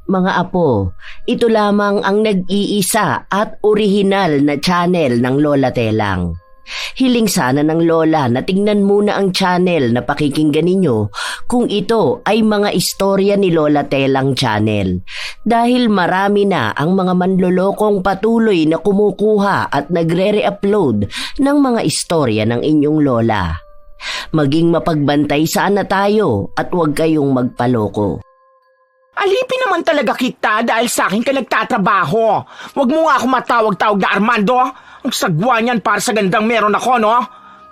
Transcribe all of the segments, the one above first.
Mga apo, ito lamang ang nag-iisa at orihinal na channel ng Lola Telang. Hiling sana ng Lola na tingnan muna ang channel na pakikinggan ninyo kung ito ay mga istorya ni Lola Telang Channel. Dahil marami na ang mga manlolokong patuloy na kumukuha at nagre-re-upload ng mga istorya ng inyong Lola. Maging mapagbantay sana tayo at huwag kayong magpaloko. Alipin naman talaga kita dahil sa akin ka nagtatrabaho. Huwag mo nga ako matawag-tawag na Armando. Ang sagwa niyan para sa gandang meron ako, no?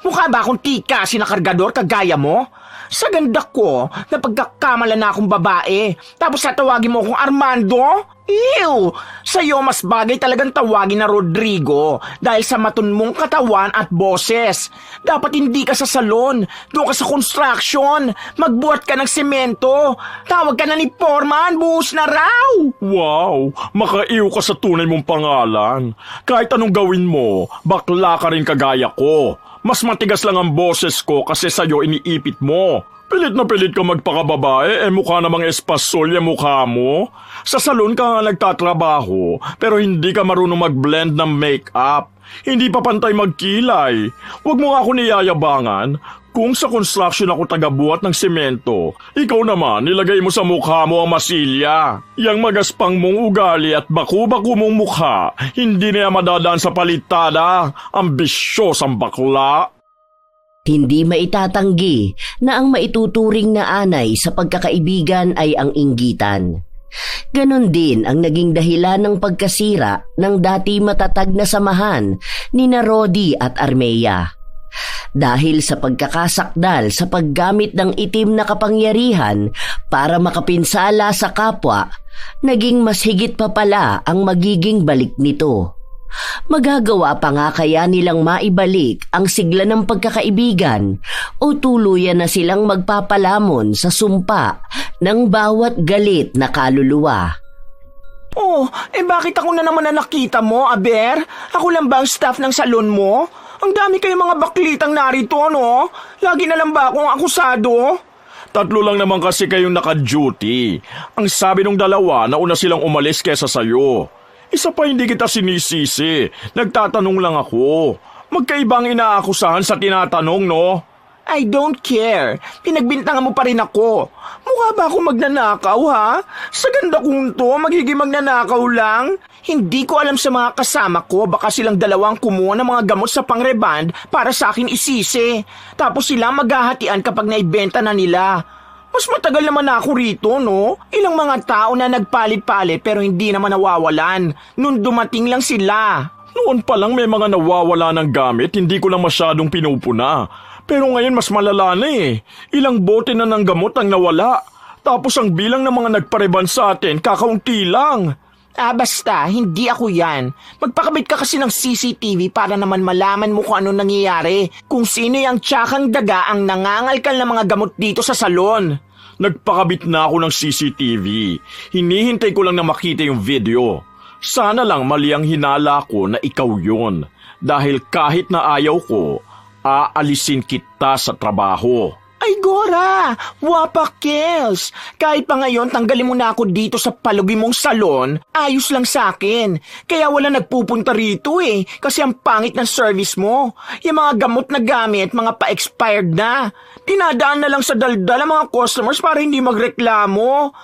Mukha ba akong tika sinakargador kagaya mo? Sa ganda ko, napagkakamala na akong babae. Tapos tatawagin mo akong Armando? Ew! Sa'yo mas bagay talagang tawagin na Rodrigo dahil sa matun mong katawan at boses. Dapat hindi ka sa salon, doon ka sa construction, magbuhat ka ng semento, tawag ka na ni Foreman, buhos na raw! Wow! Makaiw ka sa tunay mong pangalan. Kahit anong gawin mo, bakla ka rin kagaya ko. Mas matigas lang ang boses ko kasi sa'yo iniipit mo. Pilit na pilit ka magpakababae, mukha namang espasol yung mukha mo. Sa salon ka nga nagtatrabaho, pero hindi ka marunong mag-blend ng make-up. Hindi pa pantay magkilay. Huwag mo nga ako niyayabangan. Kung sa construction ako tagabuhat ng semento, ikaw naman nilagay mo sa mukha mo ang masilya. Yang magaspang mong ugali at baku-baku mong mukha, hindi niya madadaan sa palitada. Ambisyosang bakla. Hindi maitatanggi na ang maituturing na anay sa pagkakaibigan ay ang inggitan. Ganon din ang naging dahilan ng pagkasira ng dati matatag na samahan ni Rodi at Armea. Dahil sa pagkakasakdal sa paggamit ng itim na kapangyarihan para makapinsala sa kapwa, naging mas higit pa pala ang magiging balik nito. Magagawa pa nga kaya nilang maibalik ang sigla ng pagkakaibigan o tuluyan na silang magpapalamon sa sumpa ng bawat galit na kaluluwa. Oh, bakit ako na naman na nakita mo, Aber? Ako lang ba ang staff ng salon mo? Ang dami kayong mga baklitang narito, no? Lagi na lang ba akong akusado? 3 lang naman kasi kayong naka-duty. Ang sabi nung dalawa na una silang umalis kesa sayo. Isa pa hindi kita sinisisi. Nagtatanong lang ako. Magkaibang inaakusahan sa tinatanong, no? I don't care. Pinagbintangan mo pa rin ako. Mukha ba ako magnanakaw, ha? Sa ganda kong to, magiging magnanakaw lang? Hindi ko alam sa mga kasama ko, baka silang dalawang kumuha ng mga gamot sa pangreband para sa akin isisi. Tapos sila maghahatian kapag naibenta na nila. Mas matagal naman ako rito, no? Ilang mga tao na nagpalit-palit pero hindi naman nawawalan. Nung dumating lang sila. Noon pa lang may mga nawawala ng gamit, hindi ko lang masyadong pinupuna. Pero ngayon mas malala na eh. Ilang bote na ng gamot ang nawala. Tapos ang bilang ng mga nagpareban sa atin, kakaunti lang. Basta, hindi ako yan. Magpakabit ka kasi ng CCTV para naman malaman mo kung ano nangyayari. Kung sino yung tsakang daga ang nangangalkal ng mga gamot dito sa salon. Nagpakabit na ako ng CCTV. Hinihintay ko lang na makita yung video. Sana lang mali ang hinala ko na ikaw yun. Dahil kahit na ayaw ko, aalisin kita sa trabaho. Ay Gora, wapak Kels. Kahit pa ngayon tanggalin mo na ako dito sa palugi mong salon, ayos lang sa akin. Kaya wala nagpupunta rito eh, kasi ang pangit ng service mo. Yung mga gamot na gamit, mga pa-expired na. Dinadaan na lang sa daldal ang mga customers para hindi magreklamo.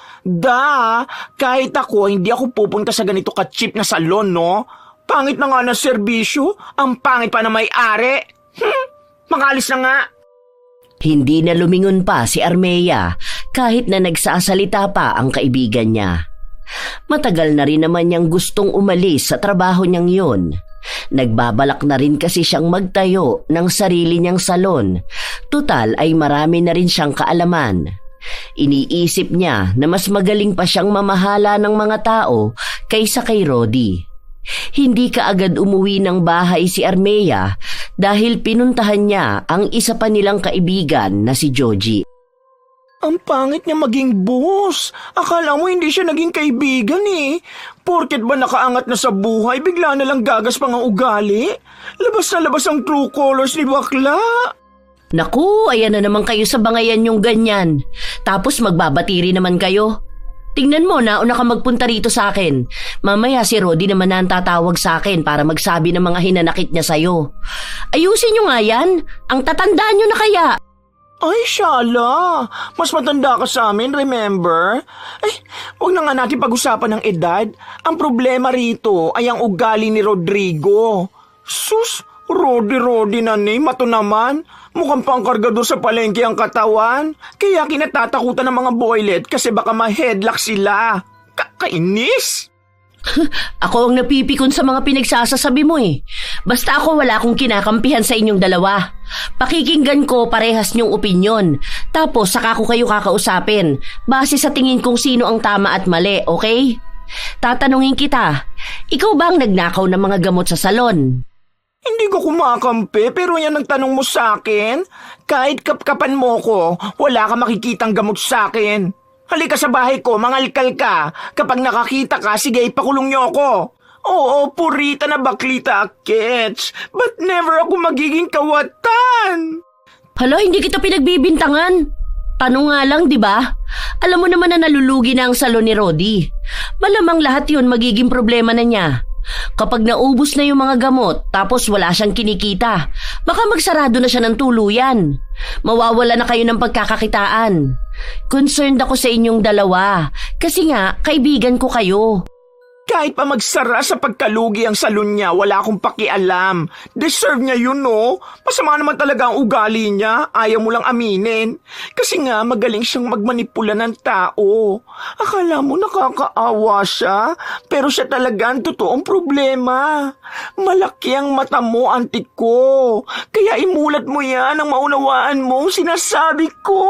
Kahit ako, hindi ako pupunta sa ganito ka-cheap na salon, no? Pangit na nga ng serbisyo, ang pangit pa na may-ari. Makalis na nga. Hindi na lumingon pa si Armea kahit na nagsasalita pa ang kaibigan niya. Matagal na rin naman niyang gustong umalis sa trabaho niyang yun. Nagbabalak na rin kasi siyang magtayo ng sarili niyang salon. Tutal ay marami na rin siyang kaalaman. Iniisip niya na mas magaling pa siyang mamahala ng mga tao kaysa kay Rodi. Hindi kaagad umuwi ng bahay si Armea dahil pinuntahan niya ang isa pa nilang kaibigan na si Joji. Ang pangit niya maging boss. Akala mo hindi siya naging kaibigan eh. Porket ba nakaangat na sa buhay, bigla na lang gagas pang ang ugali? Labas na labas ang true colors ni bakla. Naku, ayan na naman kayo sa bangayan yung ganyan. Tapos magbabatiri naman kayo. Tingnan mo, nauna ka magpunta rito sa akin. Mamaya si Rodi naman na ang tatawag sa akin para magsabi ng mga hinanakit niya sa'yo. Ayusin nyo nga yan. Ang tatandaan nyo na kaya. Ay, Shala, mas matanda ka sa amin, remember? Huwag na nga natin pag-usapan ng edad. Ang problema rito ay ang ugali ni Rodrigo. Sus, Rodi na ni, mato naman. Mukhang pangkargador sa palengke ang katawan. Kaya kinatatakutan ng mga boylet kasi baka ma-headlock sila. Kakainis! Ako ang napipikon sa mga pinagsasasabi mo eh. Basta ako wala akong kinakampihan sa inyong dalawa. Pakikinggan ko parehas niyong opinyon. Tapos saka ko kayo kakausapin. Base sa tingin kong sino ang tama at mali, okay? Tatanungin kita, ikaw ba ang nagnakaw ng mga gamot sa salon? Hindi ko kumakampi pero yan ang tanong mo sa akin. Kahit kapkapan mo ko, wala ka makikitang gamot sa akin. Halika sa bahay ko, mangalkal ka. Kapag nakakita ka, sige ipakulong niyo ako. Oo, purita na baklita, Ketch. But never ako magiging kawatan. Hala, hindi kita pinagbibintangan. Tanong nga lang, di ba? Alam mo naman na nalulugi na ang salon ni Rodi. Malamang lahat yun magiging problema na niya. Kapag naubos na yung mga gamot tapos wala siyang kinikita, baka magsarado na siya ng tuluyan. Mawawala na kayo ng pagkakakitaan. Concerned ako sa inyong dalawa kasi nga kaibigan ko kayo. Kahit pa magsara sa pagkalugi ang salon niya, wala akong pakialam. Deserve niya yun, no? Masama naman talaga ang ugali niya. Ayaw mo lang aminin. Kasi nga, magaling siyang magmanipula ng tao. Akala mo nakakaawa siya, pero siya talaga ang totoong problema. Malaki ang mata mo, antik ko. Kaya imulat mo yan ang maunawaan mo sinasabi ko.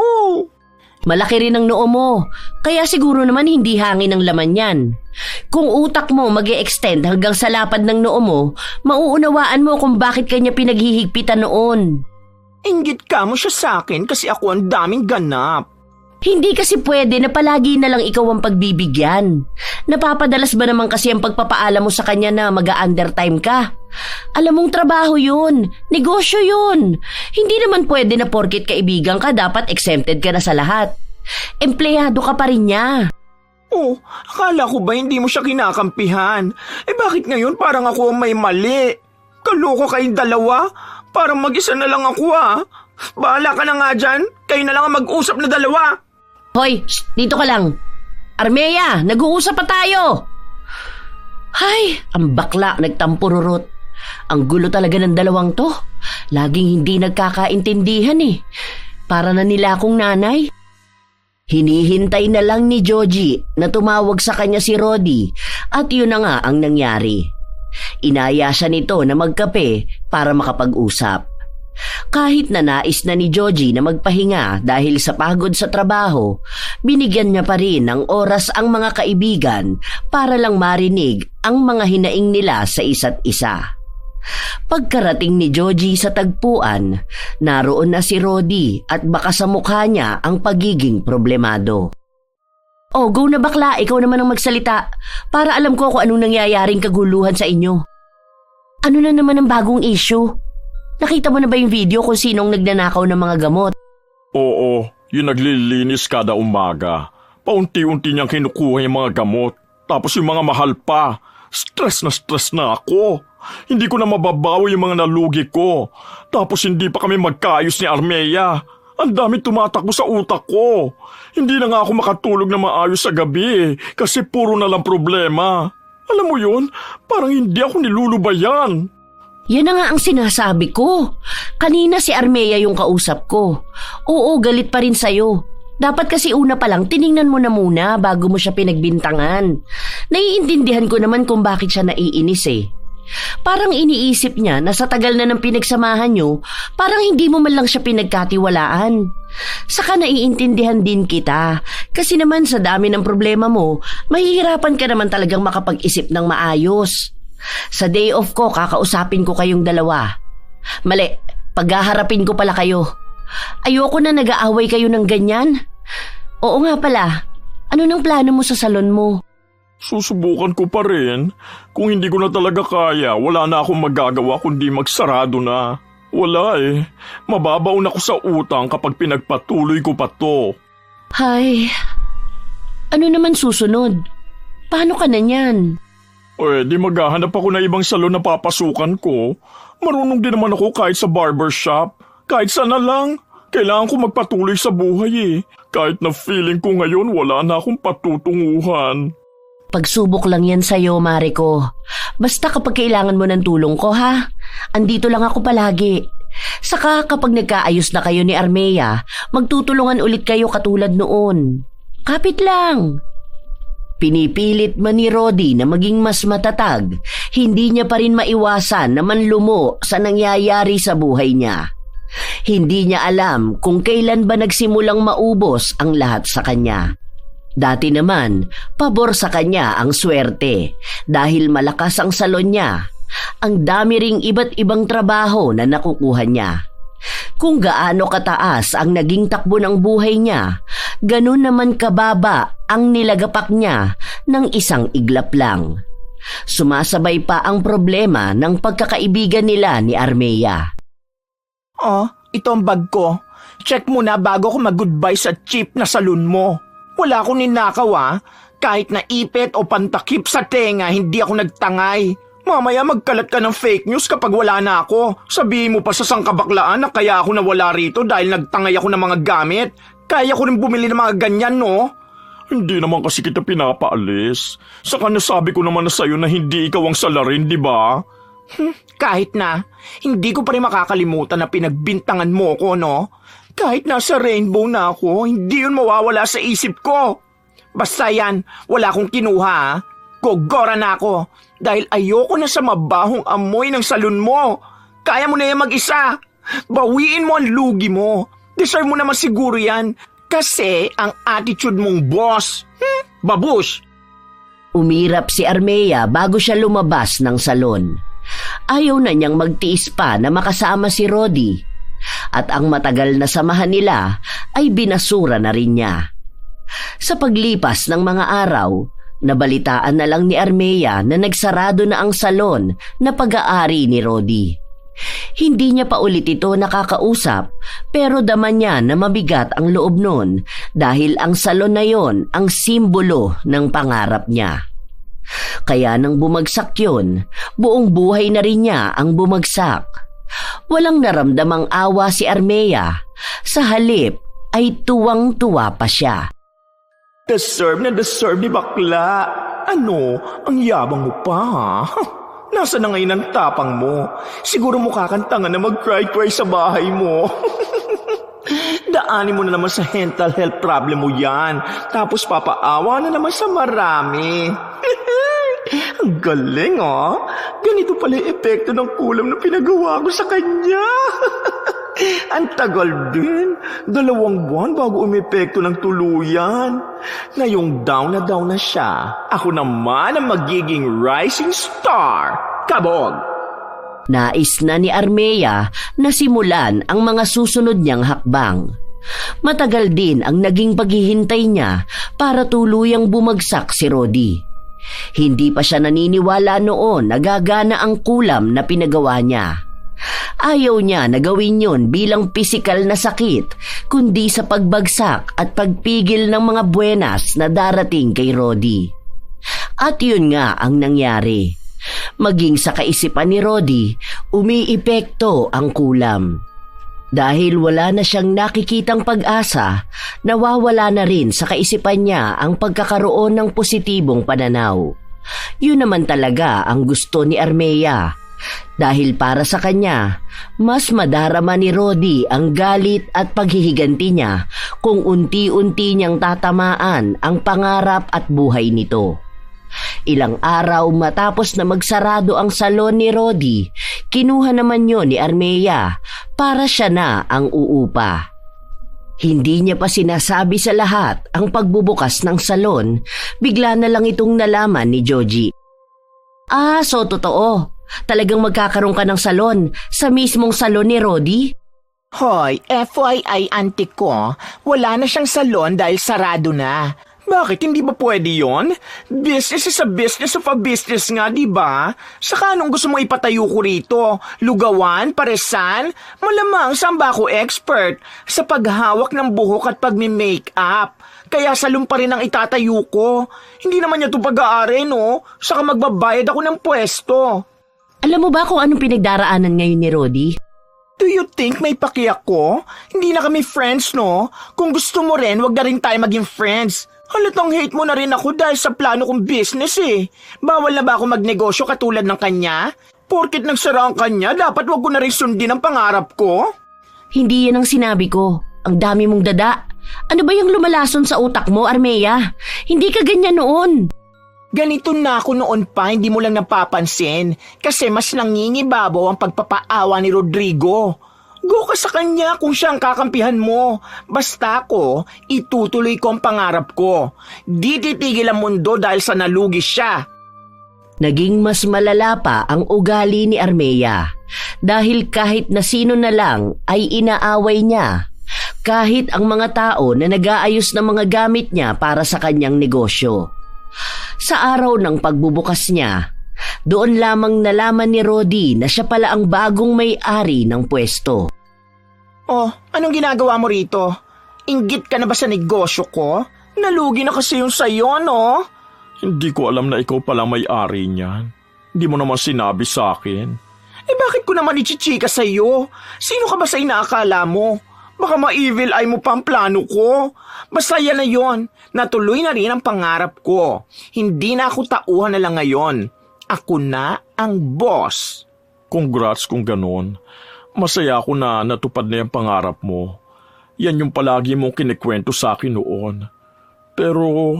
Malaki rin ang noo mo, kaya siguro naman hindi hangin ang laman yan. Kung utak mo mag-e-extend hanggang sa lapad ng noo mo, mauunawaan mo kung bakit kanya pinaghihigpitan noon. Inggit ka mo siya sa akin kasi ako ang daming ganap. Hindi kasi pwede na palagi na lang ikaw ang pagbibigyan. Napapadalas ba naman kasi ang pagpapaalam mo sa kanya na mag-a-undertime ka? Alam mong trabaho yun, negosyo yun. Hindi naman pwede na porket kaibigan ka dapat exempted ka na sa lahat. Empleyado ka pa rin niya. Oh, akala ko ba hindi mo siya kinakampihan? Bakit ngayon parang ako ang may mali? Kaloko kayong dalawa? Parang mag-isa na lang ako Bahala ka na nga dyan. Kayo na lang ang mag-usap na dalawa. Hoy, dito ka lang. Armea, nag-uusap pa tayo. Hay, ang bakla nagtampururot. Ang gulo talaga ng dalawang to. Laging hindi nagkakaintindihan Para na nila akong nanay. Hinihintay na lang ni Joji na tumawag sa kanya si Rodi at yun na nga ang nangyari. Inaya siya nito na magkape para makapag-usap. Kahit na nais na ni Joji na magpahinga dahil sa pagod sa trabaho, binigyan niya pa rin ng oras ang mga kaibigan para lang marinig ang mga hinaing nila sa isa't isa. Pagkarating ni Joji sa tagpuan, naroon na si Rodi at baka sa mukha niya ang pagiging problemado. Oh, go na bakla, ikaw naman ang magsalita para alam ko kung anong nangyayaring kaguluhan sa inyo. Ano na naman ang bagong issue? Nakita mo na ba yung video kung sinong nagnanakaw ng mga gamot? Oo, yung naglilinis kada umaga. Paunti-unti niyang kinukuha yung mga gamot. Tapos yung mga mahal pa. Stress na ako. Hindi ko na mababawi yung mga nalugi ko. Tapos hindi pa kami magkaayos ni Armea. Ang dami tumatakbo sa utak ko. Hindi na nga ako makatulog na maayos sa gabi kasi puro na lang problema. Alam mo yun, parang hindi ako nilulubayan. Yan na nga ang sinasabi ko. Kanina si Armea yung kausap ko. Oo, galit pa rin sa'yo. Dapat kasi una pa lang tiningnan mo na muna bago mo siya pinagbintangan. Naiintindihan ko naman kung bakit siya naiinis Parang iniisip niya na sa tagal na ng pinagsamahan nyo, parang hindi mo man lang siya pinagkatiwalaan. Saka naiintindihan din kita. Kasi naman sa dami ng problema mo, mahihirapan ka naman talagang makapag-isip ng maayos. Sa day off ko, kakausapin ko kayong dalawa. Mali, paghaharapin ko pala kayo. Ayoko na nag-aaway kayo ng ganyan. Oo nga pala, ano nang plano mo sa salon mo? Susubukan ko pa rin. Kung hindi ko na talaga kaya, wala na akong magagawa kundi magsarado na. Wala Mababaon ako sa utang kapag pinagpatuloy ko pa to. Hay, Ano naman susunod? Paano ka na niyan? Di maghahanap ako ng ibang salon na papasukan ko. Marunong din naman ako kahit sa barbershop. Kahit sana lang. Kailangan ko magpatuloy sa buhay Kahit na feeling ko ngayon wala na akong patutunguhan. Pagsubok lang yan sa'yo, Mariko. Basta kapag kailangan mo ng tulong ko, ha? Andito lang ako palagi. Saka kapag nagkaayos na kayo ni Armea, magtutulungan ulit kayo katulad noon. Kapit lang. Pinipilit man ni Rodi na maging mas matatag, hindi niya pa rin maiwasan na manlumo sa nangyayari sa buhay niya. Hindi niya alam kung kailan ba nagsimulang maubos ang lahat sa kanya. Dati naman, pabor sa kanya ang swerte dahil malakas ang salon niya. Ang dami ring iba't ibang trabaho na nakukuha niya. Kung gaano kataas ang naging takbo ng buhay niya, ganun naman kababa ang nilagapak niya ng isang iglap lang. Sumasabay pa ang problema ng pagkakaibigan nila ni Armea. Oh, ito ang bag ko. Check mo na bago ko mag-goodbye sa cheap na salon mo. Wala akong ninakaw Kahit na ipit o pantakip sa tenga, hindi ako nagtangay. Mamaya magkalat ka ng fake news kapag wala na ako. Sabihin mo pa sa sangkabaklaan na kaya ako nawala rito dahil nagtangay ako ng mga gamit. Kaya ko rin bumili ng mga ganyan, no? Hindi naman kasi kita pinapaalis. Saka nasabi ko naman na sa'yo na hindi ikaw ang salarin, di ba? Kahit na, hindi ko pa rin makakalimutan na pinagbintangan mo ko, no? Kahit nasa rainbow na ako, hindi yun mawawala sa isip ko. Basta yan, wala akong kinuha, Gogora na ako dahil ayoko na sa mabahong amoy ng salon mo. Kaya mo na yan mag-isa. Bawiin mo ang lugi mo. Deserve mo naman siguro yan kasi ang attitude mong boss. Babush! Umirap si Armea bago siya lumabas ng salon. Ayaw na niyang magtiis pa na makasama si Rodi. At ang matagal na samahan nila ay binasura na rin niya. Sa paglipas ng mga araw, nabalitaan na lang ni Armea na nagsarado na ang salon na pag-aari ni Rodi. Hindi niya pa ulit ito nakakausap pero dama niya na mabigat ang loob nun dahil ang salon na yon ang simbolo ng pangarap niya. Kaya nang bumagsak yun, buong buhay na rin niya ang bumagsak. Walang naramdamang awa si Armea. Sa halip ay tuwang-tuwa pa siya. Deserve ni bakla. Ano? Ang yabang mo pa, ha? Nasa na ngayon ang tapang mo? Siguro mukha kang tanga na mag-cry-cry sa bahay mo. Daanin mo na naman sa mental health problem mo yan. Tapos papaawa na naman sa marami. Ang galing, Ganito pala yung epekto ng kulam na pinagawa ko sa kanya. Ang tagal din. 2 buwan bago umepekto ng tuluyan. Ngayong down na siya. Ako naman ang magiging rising star. Kabog! Nais na ni Armea na simulan ang mga susunod niyang hakbang. Matagal din ang naging paghihintay niya para tuluyang bumagsak si Rodi. Hindi pa siya naniniwala noon na gagana ang kulam na pinagawa niya. Ayaw niya na gawin yun bilang pisikal na sakit, kundi sa pagbagsak at pagpigil ng mga buenas na darating kay Rodi. At yun nga ang nangyari. Maging sa kaisipan ni Rodi, umiipekto ang kulam. Dahil wala na siyang nakikitang pag-asa, nawawala na rin sa kaisipan niya ang pagkakaroon ng positibong pananaw. Yun naman talaga ang gusto ni Armea. Dahil para sa kanya, mas madarama ni Rodi ang galit at paghihiganti niya kung unti-unti niyang tatamaan ang pangarap at buhay nito. Ilang araw matapos na magsarado ang salon ni Rodi, kinuha naman yun ni Armea para siya na ang uupa. Hindi niya pa sinasabi sa lahat ang pagbubukas ng salon, bigla na lang itong nalaman ni Joji. So totoo, talagang magkakaroon ka ng salon sa mismong salon ni Rodi? Hoy, FYI auntie ko, wala na siyang salon dahil sarado na. Bakit? Hindi ba pwede yon? Business is a business of a business nga, di ba? Saka anong gusto mong ipatayo ko rito? Lugawan? Paresan? Malamang saan ba ako expert? Sa paghawak ng buhok at pagmi-makeup. Kaya salon pa rin ang itatayo ko. Hindi naman niya ito pag-aari, no? Saka magbabayad ako ng pwesto. Alam mo ba kung anong pinagdaraanan ngayon ni Rodi? Do you think may paki ako? Hindi na kami friends, no? Kung gusto mo rin, wag na rin tayo maging friends. Halatang hate mo na rin ako dahil sa plano kong business eh. Bawal na ba ako magnegosyo katulad ng kanya? Porkit nagsara ang kanya, dapat wag ko na rin sundin ang pangarap ko? Hindi yan ang sinabi ko. Ang dami mong dada. Ano ba yung lumalason sa utak mo, Armea? Hindi ka ganyan noon. Ganito na ako noon pa, hindi mo lang napapansin. Kasi mas nangingibabaw ang pagpapaawa ni Rodrigo. Go ka sa kanya kung siya ang kakampihan mo. Basta ako, itutuloy ko ang pangarap ko. Di titigil ang mundo dahil sa nalugi siya. Naging mas malala pa ang ugali ni Armea. Dahil kahit na sino na lang ay inaaway niya. Kahit ang mga tao na nag-aayos ng mga gamit niya para sa kanyang negosyo. Sa araw ng pagbubukas niya, doon lamang nalaman ni Rodi na siya pala ang bagong may-ari ng pwesto. Oh, anong ginagawa mo rito? Inggit ka na ba sa negosyo ko? Nalugi na kasi yung sayo, no? Hindi ko alam na ikaw palang may-ari niyan. Hindi mo naman sinabi sa akin. Eh bakit ko naman ichichika sa'yo? Sino ka ba sa inaakala mo? Baka ma-evil eye mo pa ang plano ko. Basta yan na yon. Natuloy na rin ang pangarap ko. Hindi na ako tauhan na lang ngayon. Ako na ang boss. Congrats kung ganon. Masaya ako na natupad na yung pangarap mo. Yan yung palagi mong kinikwento sa akin noon. Pero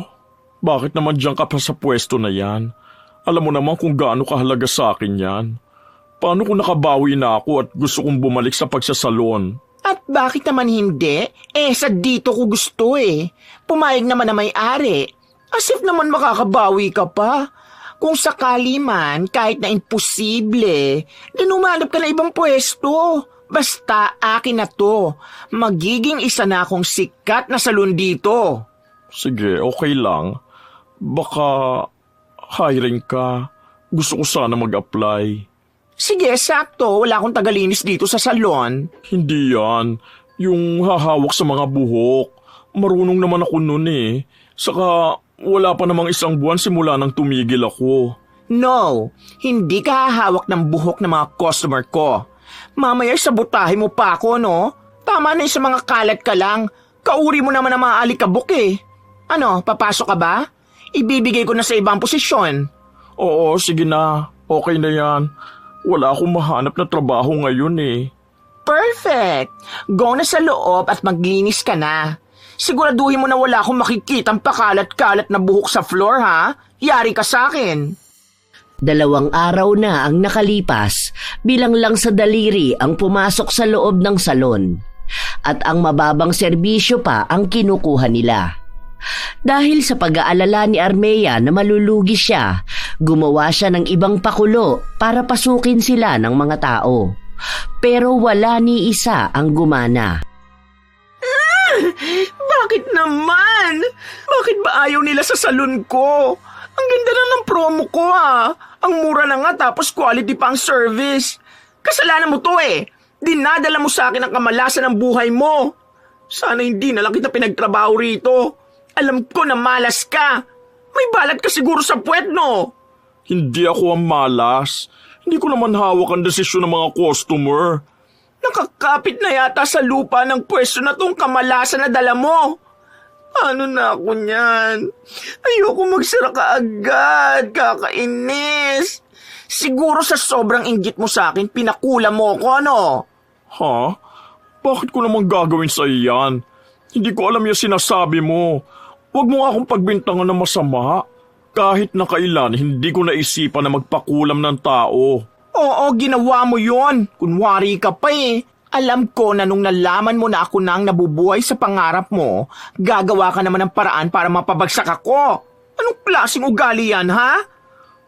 bakit naman diyan ka pa sa pwesto na yan? Alam mo naman kung gaano kahalaga sa akin yan. Paano kung nakabawi na ako at gusto kong bumalik sa pagsasalon? At bakit naman hindi? Sa dito ko gusto eh. Pumayag naman na may-ari. As if naman makakabawi ka pa. Kung sakali man, kahit na imposible, then umanap ka na ibang pwesto. Basta akin na to. Magiging isa na akong sikat na salon dito. Sige, okay lang. Baka hiring ka. Gusto ko sana mag-apply. Sige, sakto. Wala akong tagalinis dito sa salon. Hindi yan. Yung hahawak sa mga buhok. Marunong naman ako nun eh. Saka wala pa namang isang buwan simula nang tumigil ako. No, hindi ka hahawak ng buhok ng mga customer ko. Mamaya sabotahe mo pa ako, no? Tama na yung sa mga kalat ka lang. Kauri mo naman ang mga alikabok eh. Ano, papasok ka ba? Ibibigay ko na sa ibang posisyon. Oo, sige na. Okay na yan. Wala akong mahanap na trabaho ngayon eh. Perfect! Go na sa loob at maglinis ka na. Siguraduhin mo na wala akong makikitang pakalat-kalat na buhok sa floor, ha? Yari ka sa akin. 2 araw na ang nakalipas, bilang lang sa daliri ang pumasok sa loob ng salon. At ang mababang serbisyo pa ang kinukuha nila. Dahil sa pag-aalala ni Armea na malulugi siya, gumawa siya ng ibang pakulo para pasukin sila ng mga tao. Pero wala ni isa ang gumana. Bakit naman? Bakit ba ayaw nila sa salon ko? Ang ganda na ng promo ko Ang mura na nga tapos quality pa ang service. Kasalanan mo to eh. Dinadala mo sa akin ang kamalasan ng buhay mo. Sana hindi na lang kita pinagtrabaho rito. Alam ko na malas ka. May balat ka siguro sa puwet, no? Hindi ako ang malas. Hindi ko naman hawak ang desisyon ng mga customer. Nakakapit na yata sa lupa ng pwesto na tong kamalasan na dala mo. Ano na ako niyan? Ayoko magsara ka agad. Kakainis. Siguro sa sobrang inggit mo sa akin, pinakula mo ko, ano? Ha? Bakit ko naman gagawin sa iyan? Hindi ko alam yung sinasabi mo. Huwag mo akong pagbintangan ng masama. Kahit na kailan, hindi ko naisipan na magpakulam ng tao. Oo, ginawa mo yon. Kunwari ka pa eh. Alam ko na nung nalaman mo na ako nang nabubuhay sa pangarap mo, gagawa ka naman ng paraan para mapabagsak ako. Anong klaseng ugali yan, ha?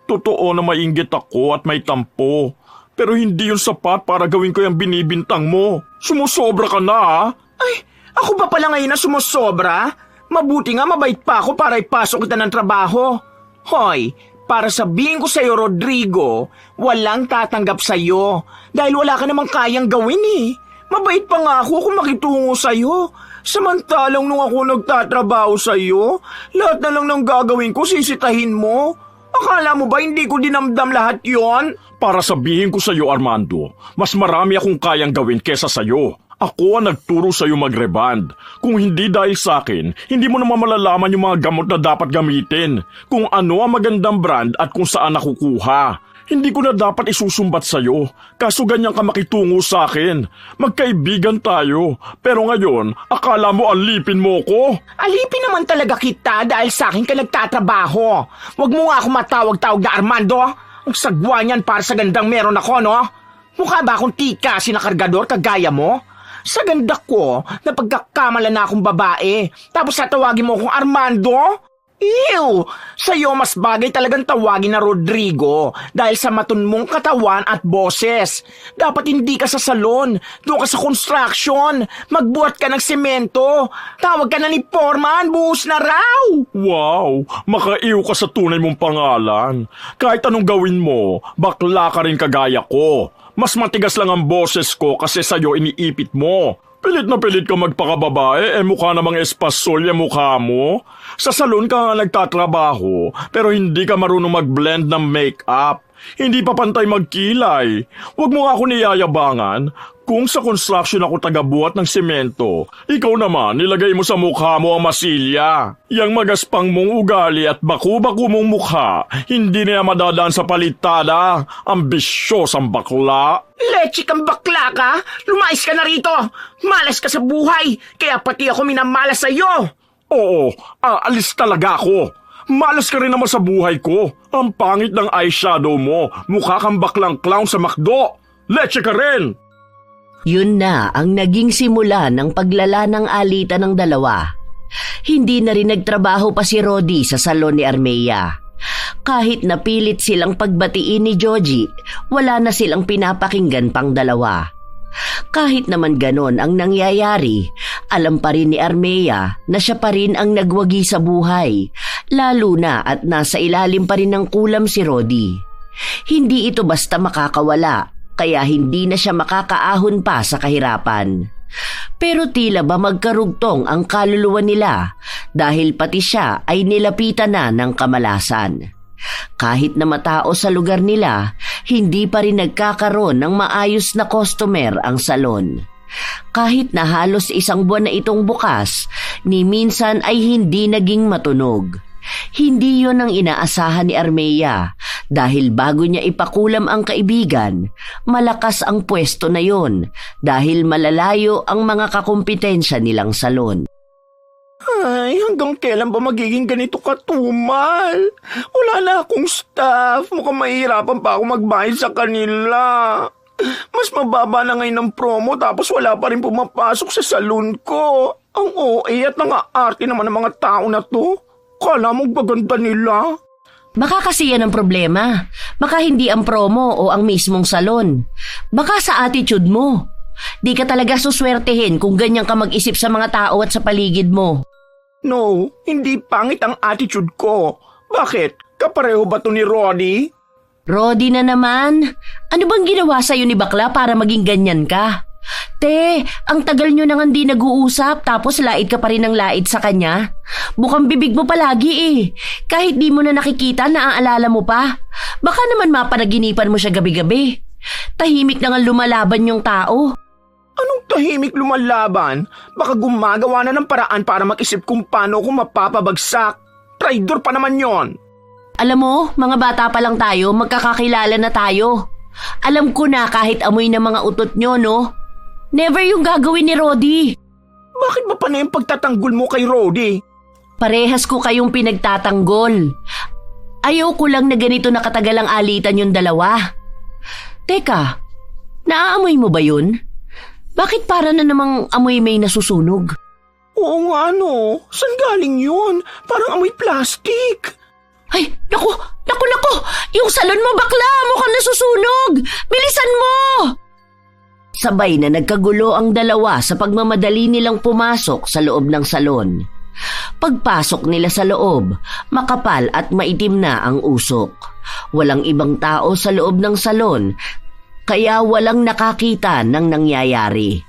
Totoo na mainggit ako at may tampo. Pero hindi yun sapat para gawin ko yung binibintang mo. Sumusobra ka na, ha? Ay, ako ba pala ngayon na sumusobra? Mabuti nga mabait pa ako para ipasok kita ng trabaho. Hoy, para sabihin ko sa'yo, Rodrigo, walang tatanggap sa'yo dahil wala ka namang kayang gawin eh. Mabait pa nga ako kung makitungo sa'yo. Samantalang nung ako nagtatrabaho sa'yo, lahat na lang ng gagawin ko sisitahin mo. Akala mo ba hindi ko dinamdam lahat yon? Para sabihin ko sa'yo, Armando, mas marami akong kayang gawin kesa sa'yo. Ako ang nagturo sa'yo mag-reband. Kung hindi dahil sa akin, hindi mo naman malalaman yung mga gamot na dapat gamitin, kung ano ang magandang brand at kung saan nakukuha. Hindi ko na dapat isusumbat sa'yo, kaso ganyan ka makitungo sa akin. Magkaibigan tayo, pero ngayon, akala mo alipin mo ko? Alipin naman talaga kita dahil sa akin ka nagtatrabaho. Huwag mo nga ako matawag-tawag na Armando. Ang sagwa niyan para sa gandang meron ako, no? Mukha ba akong tika sinakargador kagaya mo? Sa ganda ko, napagkakamala na akong babae, tapos tatawagin mo akong Armando? Ew! Sa'yo mas bagay talagang tawagin na Rodrigo dahil sa matun mong katawan at boses. Dapat hindi ka sa salon, doon ka sa construction, magbuhat ka ng semento, tawag ka na ni Foreman, buhos na raw! Wow! Makaiw ka sa tunay mong pangalan. Kahit anong gawin mo, bakla ka rin kagaya ko. Mas matigas lang ang boses ko kasi sa'yo iniipit mo. Pilit na pilit ka magpakababae, mukha namang espasol yung mukha mo. Sa salon ka nga nagtatrabaho, pero hindi ka marunong mag-blend ng make-up. Hindi pa pantay magkilay. Huwag mo nga ako niyayabangan. Kung sa construction ako tagabuhat ng semento, ikaw naman nilagay mo sa mukha mo ang masilya. Yang magaspang mong ugali at baku-baku mong mukha, hindi na madadaan sa palitada. Ambisyosang bakla. Leche kang bakla ka? Lumayas ka na rito! Malas ka sa buhay, kaya pati ako minamalas sa'yo! Oo, aalis talaga ako. Malas ka rin naman sa buhay ko. Ang pangit ng eyeshadow mo. Mukha kang baklang clown sa McDo. Leche ka rin! Yun na ang naging simula ng paglala ng alitan ng dalawa. Hindi na rin nagtrabaho pa si Rodi sa salon ni Armea. Kahit napilit silang pagbatiin ni Joji, wala na silang pinapakinggan pang dalawa. Kahit naman ganon ang nangyayari, alam pa rin ni Armea na siya pa rin ang nagwagi sa buhay, lalo na at nasa ilalim pa rin ng kulam si Rodi. Hindi ito basta makakawala, kaya hindi na siya makakaahon pa sa kahirapan. Pero tila ba magkarugtong ang kaluluwa nila dahil pati siya ay nilapitan na ng kamalasan. Kahit na matao sa lugar nila, hindi pa rin nagkakaroon ng maayos na customer ang salon. Kahit na halos isang buwan na itong bukas, ni minsan ay hindi naging matunog. Hindi yon ang inaasahan ni Armea dahil bago niya ipakulam ang kaibigan, malakas ang pwesto na yon dahil malalayo ang mga kakumpetensya nilang salon. Ay, hanggang kailan ba magiging ganito katumal? Wala na akong staff. Mukhang mahihirapan pa ako magbayad sa kanila. Mas mababa na ngayon ng promo tapos wala pa rin pumapasok sa salon ko. Ang OA at nang-aarte naman ng mga tao na to. Kala mong baganda nila. Baka kasi yan ang problema. Baka hindi ang promo o ang mismong salon. Baka sa attitude mo. Di ka talaga suswertehin kung ganyan ka mag-isip sa mga tao at sa paligid mo. No, hindi pangit ang attitude ko. Bakit? Kapareho ba to ni Roddy? Rodi na naman. Ano bang ginawa sa'yo ni Bakla para maging ganyan ka? Te, ang tagal nyo nang hindi nag-uusap tapos lait ka pa rin ng lait sa kanya. Bukang bibig mo palagi eh. Kahit di mo na nakikita, naaalala mo pa. Baka naman mapanaginipan mo siya gabi-gabi. Tahimik na nga lumalaban yung tao. Anong tahimik lumalaban? Baka gumagawa na ng paraan para mag-isip kung paano ko mapapabagsak. Traidor pa naman yon. Alam mo, mga bata pa lang tayo, magkakakilala na tayo. Alam ko na kahit amoy ng mga utot nyo, no? Never yung gagawin ni Rodi. Bakit ba pa na yung pagtatanggol mo kay Roddy? Parehas ko kayong pinagtatanggol. Ayaw ko lang na ganito nakatagal ang alitan yung dalawa. Teka, naaamoy mo ba yun? Bakit para na namang amoy may nasusunog? Oo nga no, saan galing yun? Parang amoy plastic. Ay, naku! Yung salon mo bakla, mukhang nasusunog! Bilisan mo! Sabay na nagkagulo ang dalawa sa pagmamadali nilang pumasok sa loob ng salon. Pagpasok nila sa loob, makapal at maitim na ang usok. Walang ibang tao sa loob ng salon, kaya walang nakakita ng nangyayari.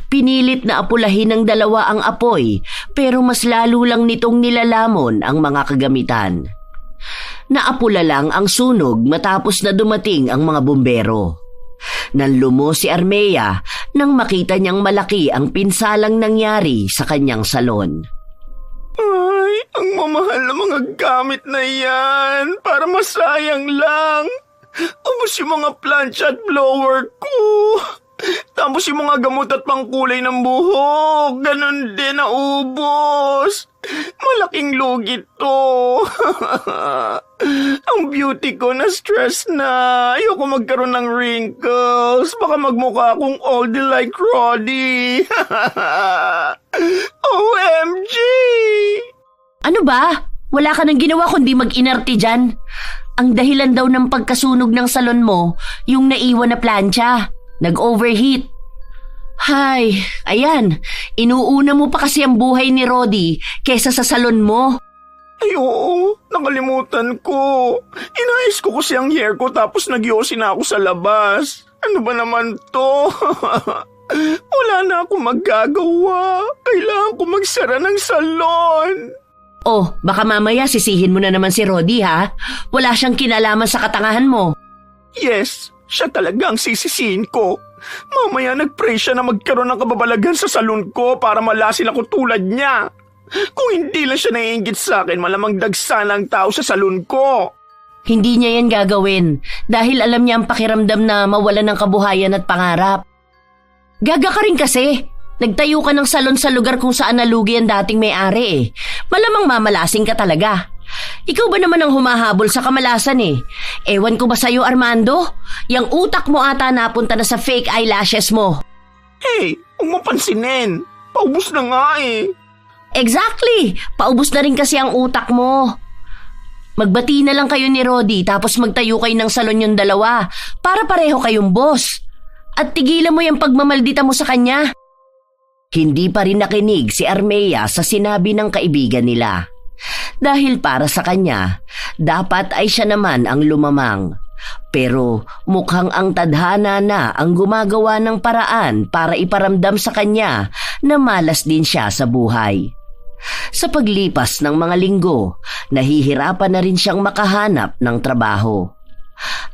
Pinilit na apulahin ng dalawa ang apoy, pero mas lalo lang nitong nilalamon ang mga kagamitan. Naapula lang ang sunog matapos na dumating ang mga bumbero. Nanlumo si Armea nang makita niyang malaki ang pinsalang nangyari sa kanyang salon. Ay, ang mamahal na mga gamit na yan. Para masayang lang. Ubus yung mga plancha at blower ko. Tapos yung mga gamot at pangkulay ng buhok. Ganon din naubos. Malaking lugi to. Ang beauty ko na stress na. Ayoko magkaroon ng wrinkles. Baka magmukha akong oldie like Roddy. OMG! Ano ba? Wala ka nang ginawa kundi mag-inarte dyan. Ang dahilan daw ng pagkasunog ng salon mo, yung naiwan na plancha. Nag-overheat. Hay, ayan. Inuuna mo pa kasi ang buhay ni Roddy kesa sa salon mo. Ay oo, nakalimutan ko. Inayos ko kasi ang hair ko tapos nagyosi na ako sa labas. Ano ba naman to? Wala na ako magagawa. Kailangan ko magsara ng salon. Oh, baka mamaya sisihin mo na naman si Roddy ha? Wala siyang kinalaman sa katangahan mo. Yes, siya talaga ang sisisihin ko. Mamaya nag-pray siya na magkaroon ng kababalagan sa salon ko para malasin ako tulad niya. Kung hindi lang siya naiinggit sa akin, malamang dagsa ng tao sa salon ko. Hindi niya yan gagawin dahil alam niya ang pakiramdam na mawalan ng kabuhayan at pangarap. Gaga ka rin kasi. Nagtayo ka ng salon sa lugar kung saan nalugi ang dating may-ari eh. Malamang mamalasing ka talaga. Ikaw ba naman ang humahabol sa kamalasan eh? Ewan ko ba sa'yo, Armando? Yang utak mo ata napunta na sa fake eyelashes mo. Hey, huwag mo pansinin. Paubos na nga eh. Exactly! Paubos na rin kasi ang utak mo. Magbati na lang kayo ni Roddy tapos magtayo kayo ng salon yung dalawa para pareho kayong boss. At tigilan mo yung pagmamaldita mo sa kanya. Hindi pa rin nakinig si Armea sa sinabi ng kaibigan nila. Dahil para sa kanya, dapat ay siya naman ang lumamang. Pero mukhang ang tadhana na ang gumagawa ng paraan para iparamdam sa kanya na malas din siya sa buhay. Sa paglipas ng mga linggo, nahihirapan na rin siyang makahanap ng trabaho.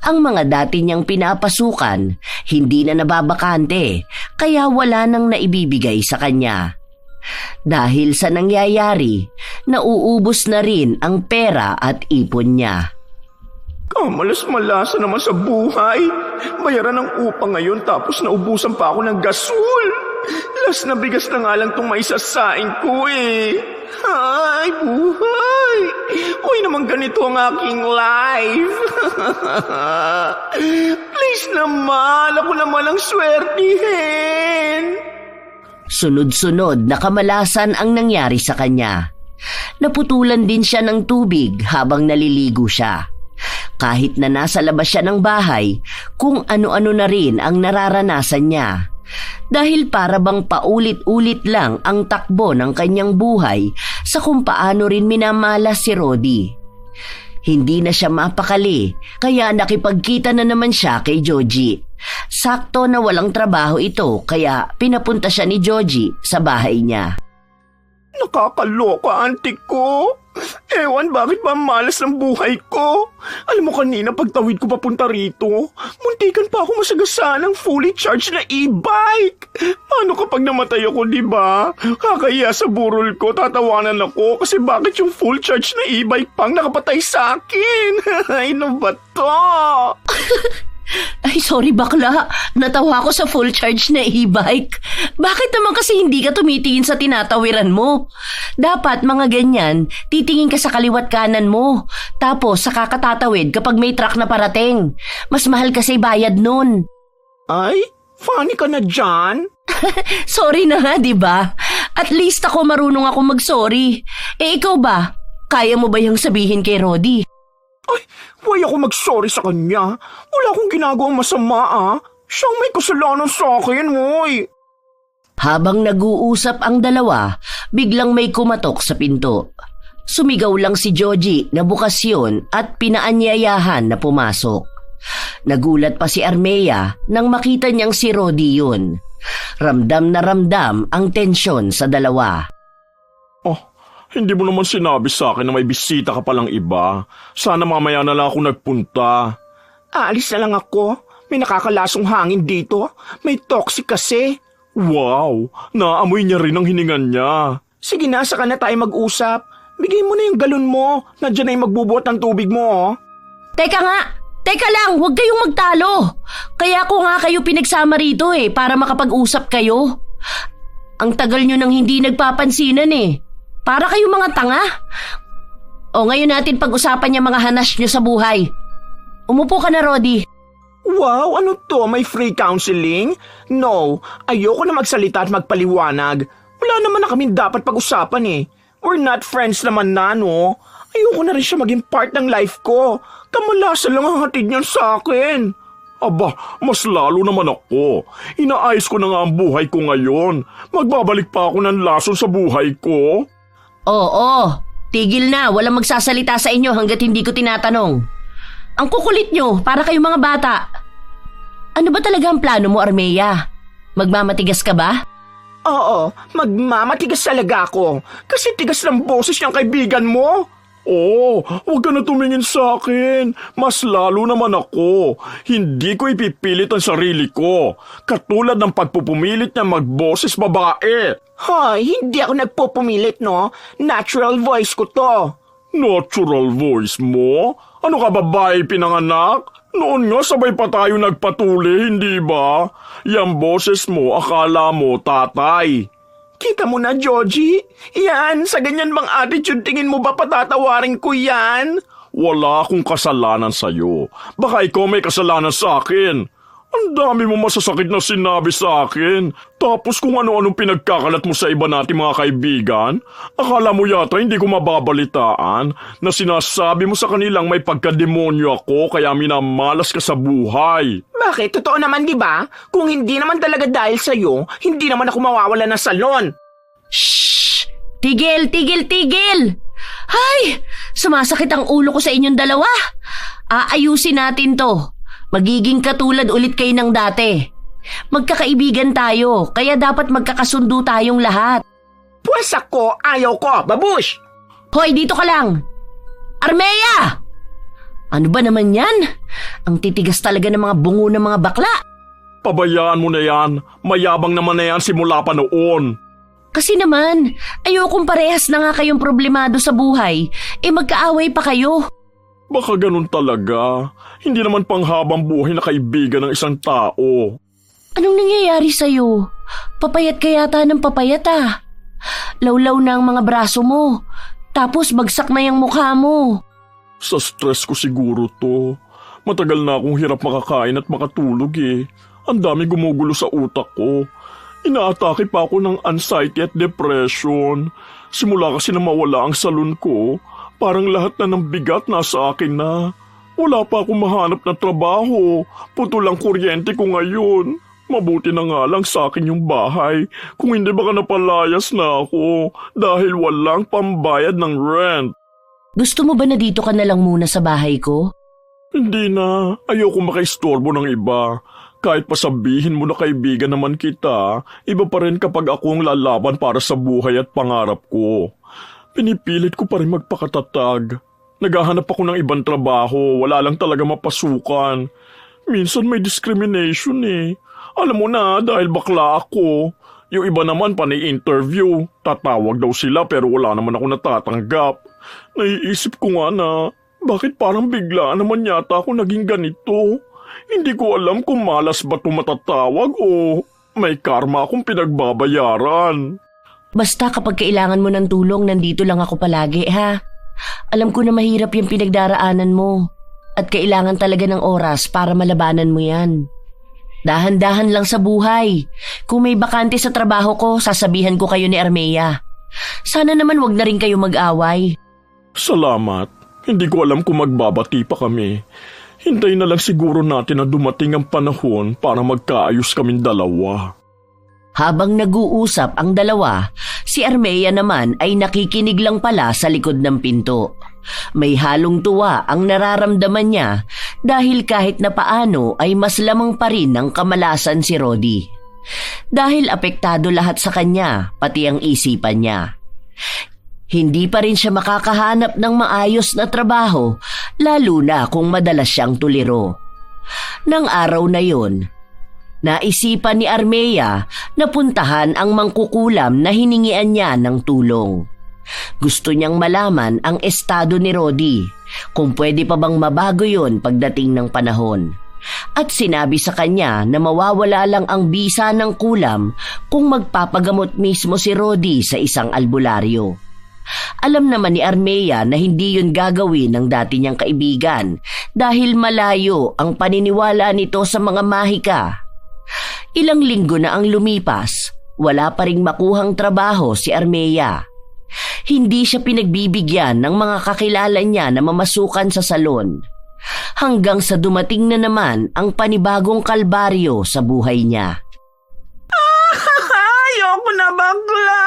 Ang mga dati niyang pinapasukan, hindi na nababakante, kaya wala nang naibibigay sa kanya. Dahil sa nangyayari, nauubos na rin ang pera at ipon niya. Kamalas-malasa naman sa buhay. Bayaran ng upa ngayon tapos naubusan pa ako ng gasol. Las na bigas na nga lang itong maisasaing ko eh. Ay, buhay. Uy naman ganito ang aking life. Please naman, ako naman ang swertihin. Sunod-sunod na kamalasan ang nangyari sa kanya. Naputulan din siya ng tubig habang naliligo siya. Kahit na nasa labas siya ng bahay, kung ano-ano na rin ang nararanasan niya. Dahil para bang paulit-ulit lang ang takbo ng kanyang buhay sa kung paano rin minamalas si Roddy. Hindi na siya mapakali, kaya nakipagkita na naman siya kay Joji. Sakto na walang trabaho ito, kaya pinapunta siya ni Joji sa bahay niya. Nakakaloka, auntie ko. Ewan, bakit ba malas ng buhay ko? Alam mo kanina pagtawid ko papunta rito, muntikan pa ako masagasaan ng fully charged na e-bike. Paano kapag namatay ako, di ba? Kakaya sa burol ko, tatawanan ako kasi bakit yung full charge na e-bike pang nakapatay sa akin? Ay, ano ba to? Ay, sorry bakla. Natawa ako sa full charge na e-bike. Bakit naman kasi hindi ka tumitingin sa tinatawiran mo? Dapat mga ganyan, titingin ka sa kaliwat kanan mo. Tapos saka katatawid kapag may truck na parating. Mas mahal kasi bayad nun. Ay, funny ka na dyan? Sorry na nga, di ba? At least ako marunong ako mag-sorry. Eh ikaw ba? Kaya mo ba yung sabihin kay Roddy? Ay, why ako mag-sorry sa kanya? Wala akong ginagawang masama ah. Siyang may kasalanan sa akin, woy. Habang nag-uusap ang dalawa, biglang may kumatok sa pinto. Sumigaw lang si Joji na bukas yun at pinaanyayahan na pumasok. Nagulat pa si Armea nang makita niyang si Rodi yun. Ramdam na ramdam ang tensyon sa dalawa. Oh, hindi mo naman sinabi sa akin na may bisita ka palang iba. Sana mamaya na lang ako nagpunta. Aalis na lang ako. May nakakalasong hangin dito. May toxic kasi. Wow, naamoy niya rin ang hiningan niya. Sige na, saka na tayo mag-usap. Bigay mo na yung galon mo. Nandiyan na yung magbubuhat ng tubig mo, oh. Teka lang, huwag kayong magtalo. Kaya ko nga kayo pinagsama rito para makapag-usap kayo. Ang tagal nyo nang hindi nagpapansinan Para kayong mga tanga. O ngayon natin pag-usapan yung mga hanas nyo sa buhay. Umupo ka na, Rodi. Wow, ano to? May free counseling? No, ayoko na magsalita at magpaliwanag. Wala naman na kami dapat pag-usapan We're not friends naman na, no? Ayoko na rin siya maging part ng life ko. Kamalasan lang ang hatid niyan sa akin. Aba, mas lalo naman ako. Inaayos ko na nga ang buhay ko ngayon. Magbabalik pa ako ng lason sa buhay ko. Oo, tigil na. Walang magsasalita sa inyo hanggat hindi ko tinatanong. Ang kukulit nyo, para kayong mga bata. Ano ba talaga ang plano mo, Armea? Magmamatigas ka ba? Oo, magmamatigas talaga ako. Kasi tigas ng boses niyang kaibigan mo. Oh, huwag ka na tumingin sa akin. Mas lalo naman ako. Hindi ko ipipilit ang sarili ko. Katulad ng pagpupumilit niya magboses babae. Hoy, hindi ako nagpupumilit, no? Natural voice ko to. Natural voice mo? Ano ka, babae pinanganak? Noon nga sabay pa tayo nagpatuli, hindi ba? Yang boses mo, akala mo tatay. Kita mo na, Joji? Yan, sa ganyan bang attitude tingin mo ba patatawarin ko yan? Wala akong kasalanan sa'yo. Baka ikaw may kasalanan sa akin. Ang dami mo masasakit na sinabi sa akin. Tapos kung ano-anong pinagkakalat mo sa iba nating mga kaibigan, akala mo yata hindi ko mababalitaan na sinasabi mo sa kanilang may pagkademonyo ako kaya minamalas ka sa buhay. Bakit? Totoo naman, di ba? Kung hindi naman talaga dahil sa'yo, hindi naman ako mawawala ng salon. Shhh! Tigil! Hay! Sumasakit ang ulo ko sa inyong dalawa. Aayusin natin to. Magiging katulad ulit kayo ng dati. Magkakaibigan tayo, kaya dapat magkakasundo tayong lahat. Pwes ako, ayaw ko, babush! Hoy, dito ka lang! Armea! Ano ba naman yan? Ang titigas talaga ng mga bungo ng mga bakla. Pabayaan mo na yan. Mayabang naman na yan simula pa noon. Kasi naman, ayokong parehas na nga kayong problemado sa buhay, magkaaway pa kayo. Baka ganun talaga. Hindi naman panghabang buhay na kaibigan ng isang tao. Anong nangyayari sa'yo? Papayat ka yata ng papayat Lawlaw na ang mga braso mo. Tapos bagsak na yung mukha mo. Sa stress ko siguro to. Matagal na akong hirap makakain at makatulog Ang dami gumugulo sa utak ko. Inaatake pa ako ng anxiety at depression. Simula kasi na mawala ang salon ko, parang lahat na ng bigat nasa akin na. Wala pa akong mahanap na trabaho. Putol ang kuryente ko ngayon. Mabuti na nga lang sa akin yung bahay. Kung hindi baka napalayas na ako dahil walang pambayad ng rent. Gusto mo ba na dito ka na lang muna sa bahay ko? Hindi na. Ayoko makaistorbo ng iba. Kahit pa sabihin mo na kaibigan naman kita, iba pa rin kapag ako ang lalaban para sa buhay at pangarap ko. Pinipilit ko pa rin magpakatatag. Naghahanap ako ng ibang trabaho, wala lang talaga mapasukan. Minsan may discrimination Alam mo na, dahil bakla ako. Yung iba naman pani-interview, tatawag daw sila pero wala naman ako natatanggap. Naiisip ko nga na, bakit parang bigla naman yata ako naging ganito? Hindi ko alam kung malas ba tumatatawag o may karma akong pinagbabayaran. Basta kapag kailangan mo ng tulong, nandito lang ako palagi, ha? Alam ko na mahirap yung pinagdaraanan mo at kailangan talaga ng oras para malabanan mo yan. Dahan-dahan lang sa buhay. Kung may bakante sa trabaho ko, sasabihan ko kayo ni Armea. Sana naman wag na rin kayo mag-away. Salamat. Hindi ko alam kung magbabati pa kami. Hintayin na lang siguro natin na dumating ang panahon para magkaayos kaming dalawa. Habang nag-uusap ang dalawa, si Armea naman ay nakikinig lang pala sa likod ng pinto. May halong tuwa ang nararamdaman niya dahil kahit na paano ay mas lamang pa rin ng kamalasan si Rodi. Dahil apektado lahat sa kanya, pati ang isipan niya. Hindi pa rin siya makakahanap ng maayos na trabaho, lalo na kung madalas siyang tuliro. Nang araw na yon, naisipan ni Armea na puntahan ang mangkukulam na hiningian niya ng tulong. Gusto niyang malaman ang estado ni Rodi, kung pwede pa bang mabago yon pagdating ng panahon. At sinabi sa kanya na mawawala lang ang bisa ng kulam kung magpapagamot mismo si Rodi sa isang albularyo. Alam naman ni Armea na hindi yun gagawin ng dati niyang kaibigan dahil malayo ang paniniwala nito sa mga mahika. Ilang linggo na ang lumipas, wala pa ring makuhang trabaho si Armea. Hindi siya pinagbibigyan ng mga kakilala niya na mamasukan sa salon. Hanggang sa dumating na naman ang panibagong kalbaryo sa buhay niya. Ayoko na, bakla!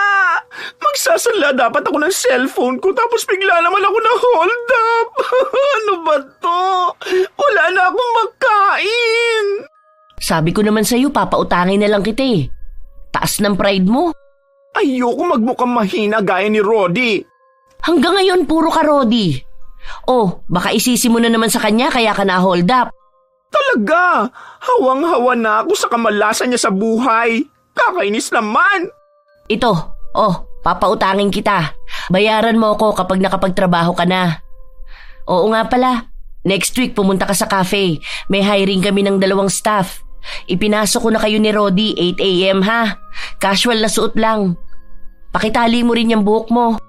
Magsasanla dapat ako ng cellphone ko tapos bigla naman ako na hold up. Ano ba to? Wala na akong makain. Sabi ko naman sa'yo, papautangin na lang kita eh. Taas ng pride mo. Ayoko magmukhang mahina gaya ni Rodi. Hanggang ngayon, puro ka Rodi. Oh, baka isisi mo na naman sa kanya kaya ka na hold up. Talaga, hawang-hawa na ako sa kamalasan niya sa buhay. Kakainis naman. Ito, papautangin kita. Bayaran mo ako kapag nakapagtrabaho ka na. Oo nga pala, next week pumunta ka sa cafe. May hiring kami ng 2 staff. Ipinasok ko na kayo ni Rodi 8 a.m. ha. Casual na suot lang. Pakitali mo rin yung buhok mo.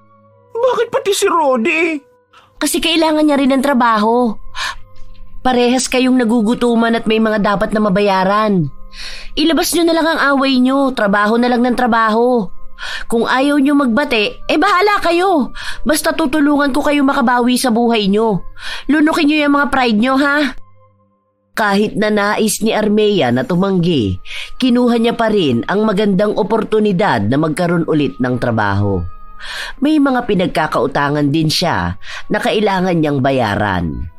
Bakit pati si Rodi? Kasi kailangan niya rin ng trabaho. Parehas kayong nagugutuman at may mga dapat na mabayaran. Ilabas nyo na lang ang away nyo, trabaho na lang ng trabaho. Kung ayaw nyo magbate, bahala kayo. Basta tutulungan ko kayo makabawi sa buhay nyo. Lunukin nyo yung mga pride nyo, ha? Kahit na nais ni Armea na tumanggi, kinuha niya pa rin ang magandang oportunidad na magkaroon ulit ng trabaho. May mga pinagkakautangan din siya na kailangan niyang bayaran.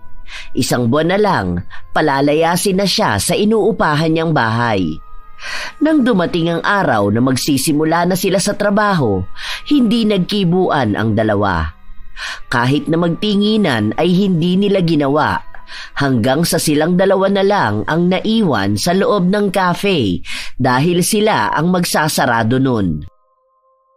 1 buwan na lang, palalayasin na siya sa inuupahan niyang bahay. Nang dumating ang araw na magsisimula na sila sa trabaho, hindi nagkibuan ang dalawa. Kahit na magtinginan ay hindi nila ginawa, hanggang sa silang dalawa na lang ang naiwan sa loob ng cafe dahil sila ang magsasarado nun.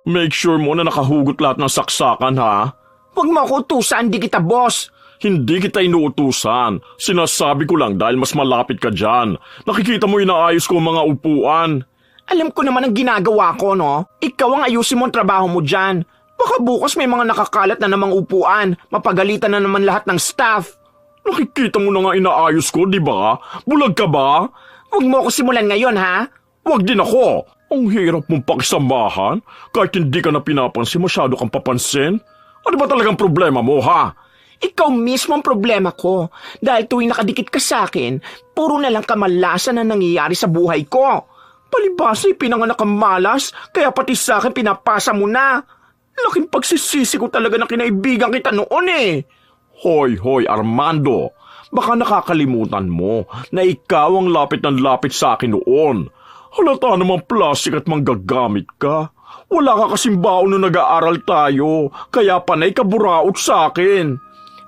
Make sure mo na nakahugot lahat ng saksakan, ha? Huwag mo ako utusan, di kita boss. Hindi kita inuutusan. Sinasabi ko lang dahil mas malapit ka dyan. Nakikita mo inaayos ko ang mga upuan. Alam ko naman ang ginagawa ko, no? Ikaw ang ayusin mo ang trabaho mo dyan. Baka bukas may mga nakakalat na namang upuan. Mapagalitan na naman lahat ng staff. Nakikita mo na nga inaayos ko, di ba? Bulag ka ba? Huwag mo ako simulan ngayon, ha? Huwag din ako. Ang hirap mong pakisamahan. Kahit hindi ka na pinapansin, masyado kang papansin. Ano ba talagang problema mo, ha? Ikaw mismo ang problema ko. Dahil tuwing nakadikit ka sa akin, puro na lang kamalasan na nangyayari sa buhay ko. Palibasa pinanganak kang malas, kaya pati sa akin pinapasa mo na. Laking pagsisisi ko talaga na kinaibigan kita noon eh. Hoy, Armando. Baka nakakalimutan mo na ikaw ang lapit ng lapit sa akin noon. Halata namang plastic at manggagamit ka. Wala ka kasing baon nung nag-aaral tayo, kaya panay ka buraot sa akin.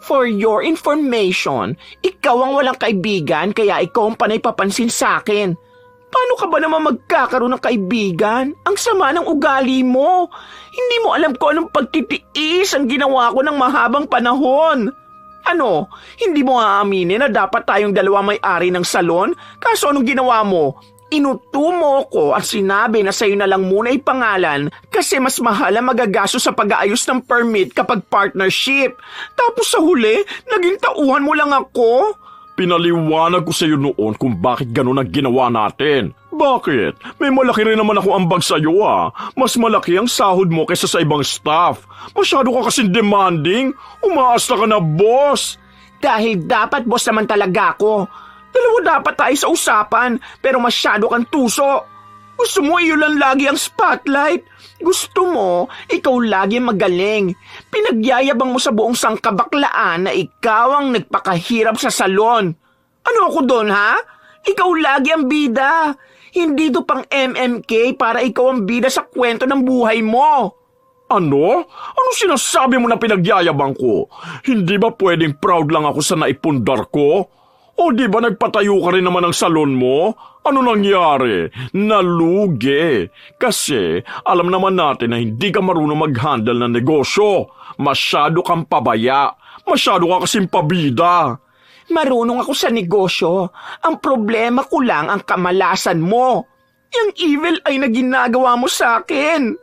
For your information, ikaw ang walang kaibigan kaya ikaw ang panay papansin sa akin. Paano ka ba naman magkakaroon ng kaibigan? Ang sama ng ugali mo. Hindi mo alam kung anong pagtitiis ang ginawa ko ng mahabang panahon. Ano, hindi mo aaminin na dapat tayong dalawa may-ari ng salon? Kaso anong ginawa mo? Inutumo ko at sinabi na sa'yo na lang muna ipangalan kasi mas mahal ang magagasto sa pag-aayos ng permit kapag partnership. Tapos sa huli, naging tauhan mo lang ako. Pinaliwanag ko sa iyo noon kung bakit ganun ang ginawa natin. Bakit? May malaki rin naman ako ambag sa iyo ah. Mas malaki ang sahod mo kaysa sa ibang staff. Masyado ka kasing demanding. Umaasta ka na, boss. Dahil dapat boss naman talaga ako. Dalawa dapat tayo sa usapan, pero masyado kang tuso. Gusto mo iulan lagi ang spotlight. Gusto mo, ikaw lagi magaling. Pinagyayabang mo sa buong sangkabaklaan na ikaw ang nagpakahirap sa salon. Ano ako doon, ha? Ikaw lagi ang bida. Hindi to pang MMK para ikaw ang bida sa kwento ng buhay mo. Ano? Ano sinasabi mo na pinagyayabang ko? Hindi ba pwedeng proud lang ako sa naipundar ko? O di ba nagpatayo ka rin naman ng salon mo? Ano nangyari? Nalugi. Kasi alam naman natin na hindi ka marunong mag-handle ng negosyo. Masyado kang pabaya. Masyado ka kasing pabida. Marunong ako sa negosyo. Ang problema ko lang ang kamalasan mo. Yung evil ay na ginagawa mo sa akin.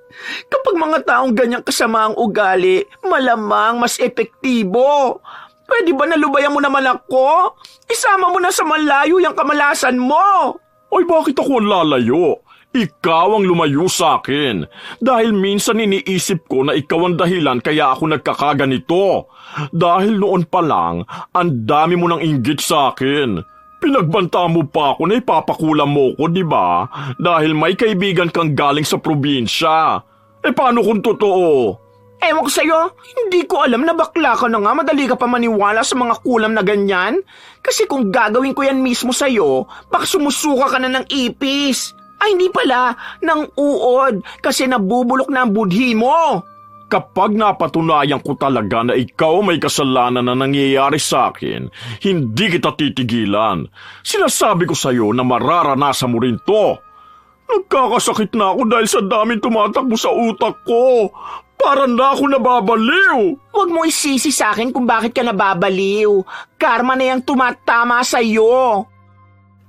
Kapag mga taong ganyang kasama ang ugali, malamang mas epektibo. Pwede ba nalubayan mo naman ako? Isama mo na sa malayo yung kamalasan mo. Ay, bakit ako ang lalayo? Ikaw ang lumayo sa akin. Dahil minsan iniisip ko na ikaw ang dahilan kaya ako nagkakaganito. Dahil noon pa lang, ang dami mo nang inggit sa akin. Pinagbanta mo pa ako na ipapakulam mo ko, di ba? Dahil may kaibigan kang galing sa probinsya. Paano kung totoo? Ewan ko sa'yo, hindi ko alam na bakla ka na nga, madali ka pa maniwala sa mga kulam na ganyan. Kasi kung gagawin ko yan mismo sa'yo, baka sumusuka ka na ng ipis. Ay hindi pala, ng uod, kasi nabubulok na ang budhi mo. Kapag napatunayan ko talaga na ikaw may kasalanan na nangyayari sa akin, hindi kita titigilan. Sinasabi ko sa'yo na mararanasan mo rin to. Nagkakasakit na ako dahil sa daming tumatakbo sa utak ko. Para na ako nababaliw. Huwag mo isisi sa akin kung bakit ka nababaliw. Karma na yung tumatama sa'yo.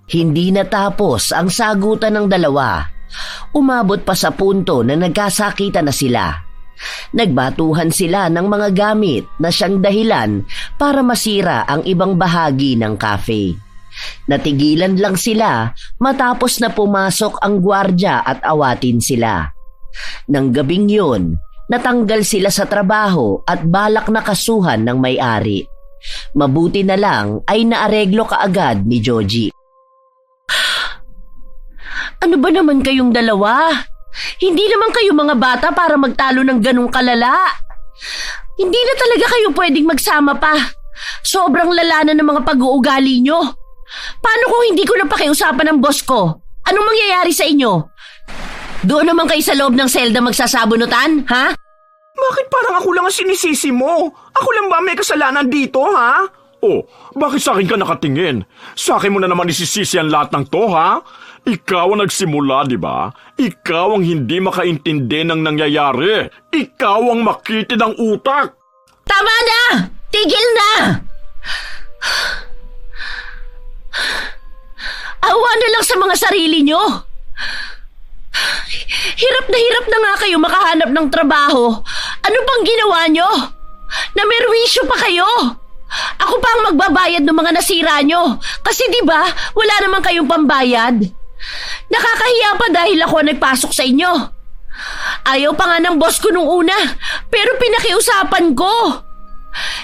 Hindi natapos ang sagutan ng dalawa. Umabot pa sa punto na nagkasakitan na sila. Nagbatuhan sila ng mga gamit na siyang dahilan para masira ang ibang bahagi ng cafe. Natigilan lang sila matapos na pumasok ang gwardya at awatin sila. Nang gabing yun, natanggal sila sa trabaho at balak na kasuhan ng may-ari. Mabuti na lang ay naareglo kaagad ni Joji. Ano ba naman kayong dalawa? Hindi naman kayo mga bata para magtalo ng ganong kalala. Hindi na talaga kayo pwedeng magsama pa. Sobrang lala na ng mga pag-uugali nyo. Paano kung hindi ko na pakiusapan ng boss ko? Anong mangyayari sa inyo? Doon naman kayo sa loob ng selda magsasabunutan, ha? Bakit parang ako lang ang sinisisi mo? Ako lang ba may kasalanan dito, ha? Oh, bakit sa akin ka nakatingin? Sa akin mo na naman isisisi ang lahat ng to, ha? Ikaw ang nagsimula, di ba? Ikaw ang hindi makaintindi ng nangyayari. Ikaw ang makitid ang utak. Tama na! Tigil na! Awa na lang sa mga sarili nyo. Hirap na nga kayo makahanap ng trabaho. Ano pang ginawa nyo? Namerwisyo pa kayo. Ako pa ang magbabayad ng mga nasira nyo. Kasi di ba wala naman kayong pambayad. Nakakahiya pa dahil ako nagpasok sa inyo. Ayaw pa nga ng boss ko nung una, pero pinakiusapan ko.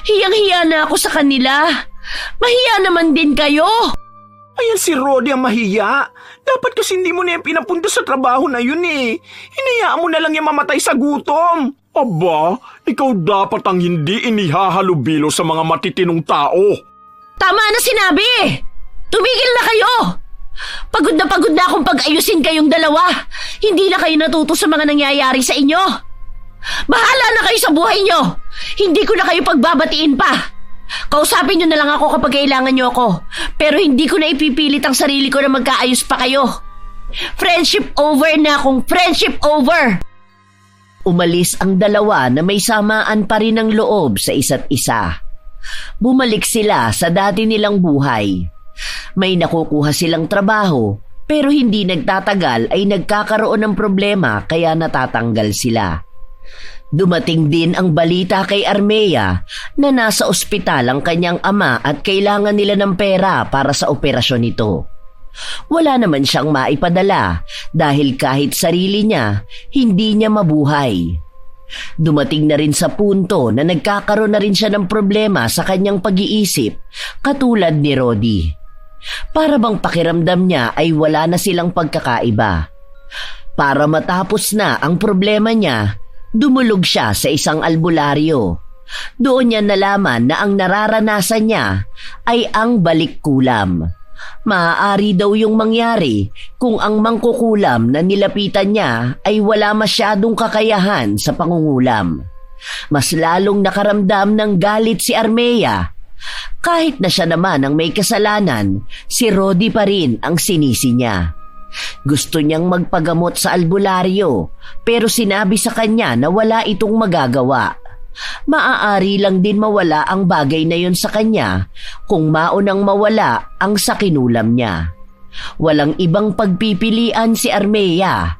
Hiyang-hiya na ako sa kanila. Mahiya naman din kayo. Ayan si Rodi ang mahiya. Dapat kasi hindi mo na yung pinapunta sa trabaho na yun eh. Hinayaan mo na lang yung mamatay sa gutom. Aba, ikaw dapat ang hindi inihahalubilo sa mga matitinong tao. Tama na sinabi! Tumigil na kayo! Pagod na akong pag-ayusin kayong dalawa. Hindi na kayo natuto sa mga nangyayari sa inyo. Bahala na kayo sa buhay nyo. Hindi ko na kayo pagbabatiin pa. Kausapin nyo na lang ako kapag kailangan nyo ako. Pero hindi ko na ipipilit ang sarili ko na magkaayos pa kayo. Friendship over na kung friendship over. Umalis ang dalawa na may samaan pa rin ng loob sa isa't isa. Bumalik sila sa dati nilang buhay. May nakukuha silang trabaho, pero hindi nagtatagal ay nagkakaroon ng problema kaya natatanggal sila. Dumating din ang balita kay Armea na nasa ospital ang kanyang ama at kailangan nila ng pera para sa operasyon nito. Wala naman siyang maipadala dahil kahit sarili niya, hindi niya mabuhay. Dumating na rin sa punto na nagkakaroon na rin siya ng problema sa kanyang pag-iisip, katulad ni Rodi. Para bang pakiramdam niya ay wala na silang pagkakaiba. Para matapos na ang problema niya, dumulog siya sa isang albularyo. Doon niya nalaman na ang nararanasan niya ay ang balikkulam. Maaari daw yung mangyari kung ang mangkukulam na nilapitan niya ay wala masyadong kakayahan sa pangungulam. Mas lalong nakaramdam ng galit si Armea. Kahit na siya naman ang may kasalanan, si Rodi pa rin ang sinisi niya. Gusto niyang magpagamot sa albularyo pero sinabi sa kanya na wala itong magagawa. Maaari lang din mawala ang bagay na yon sa kanya kung maunang mawala ang sakinulam niya. Walang ibang pagpipilian si Armea.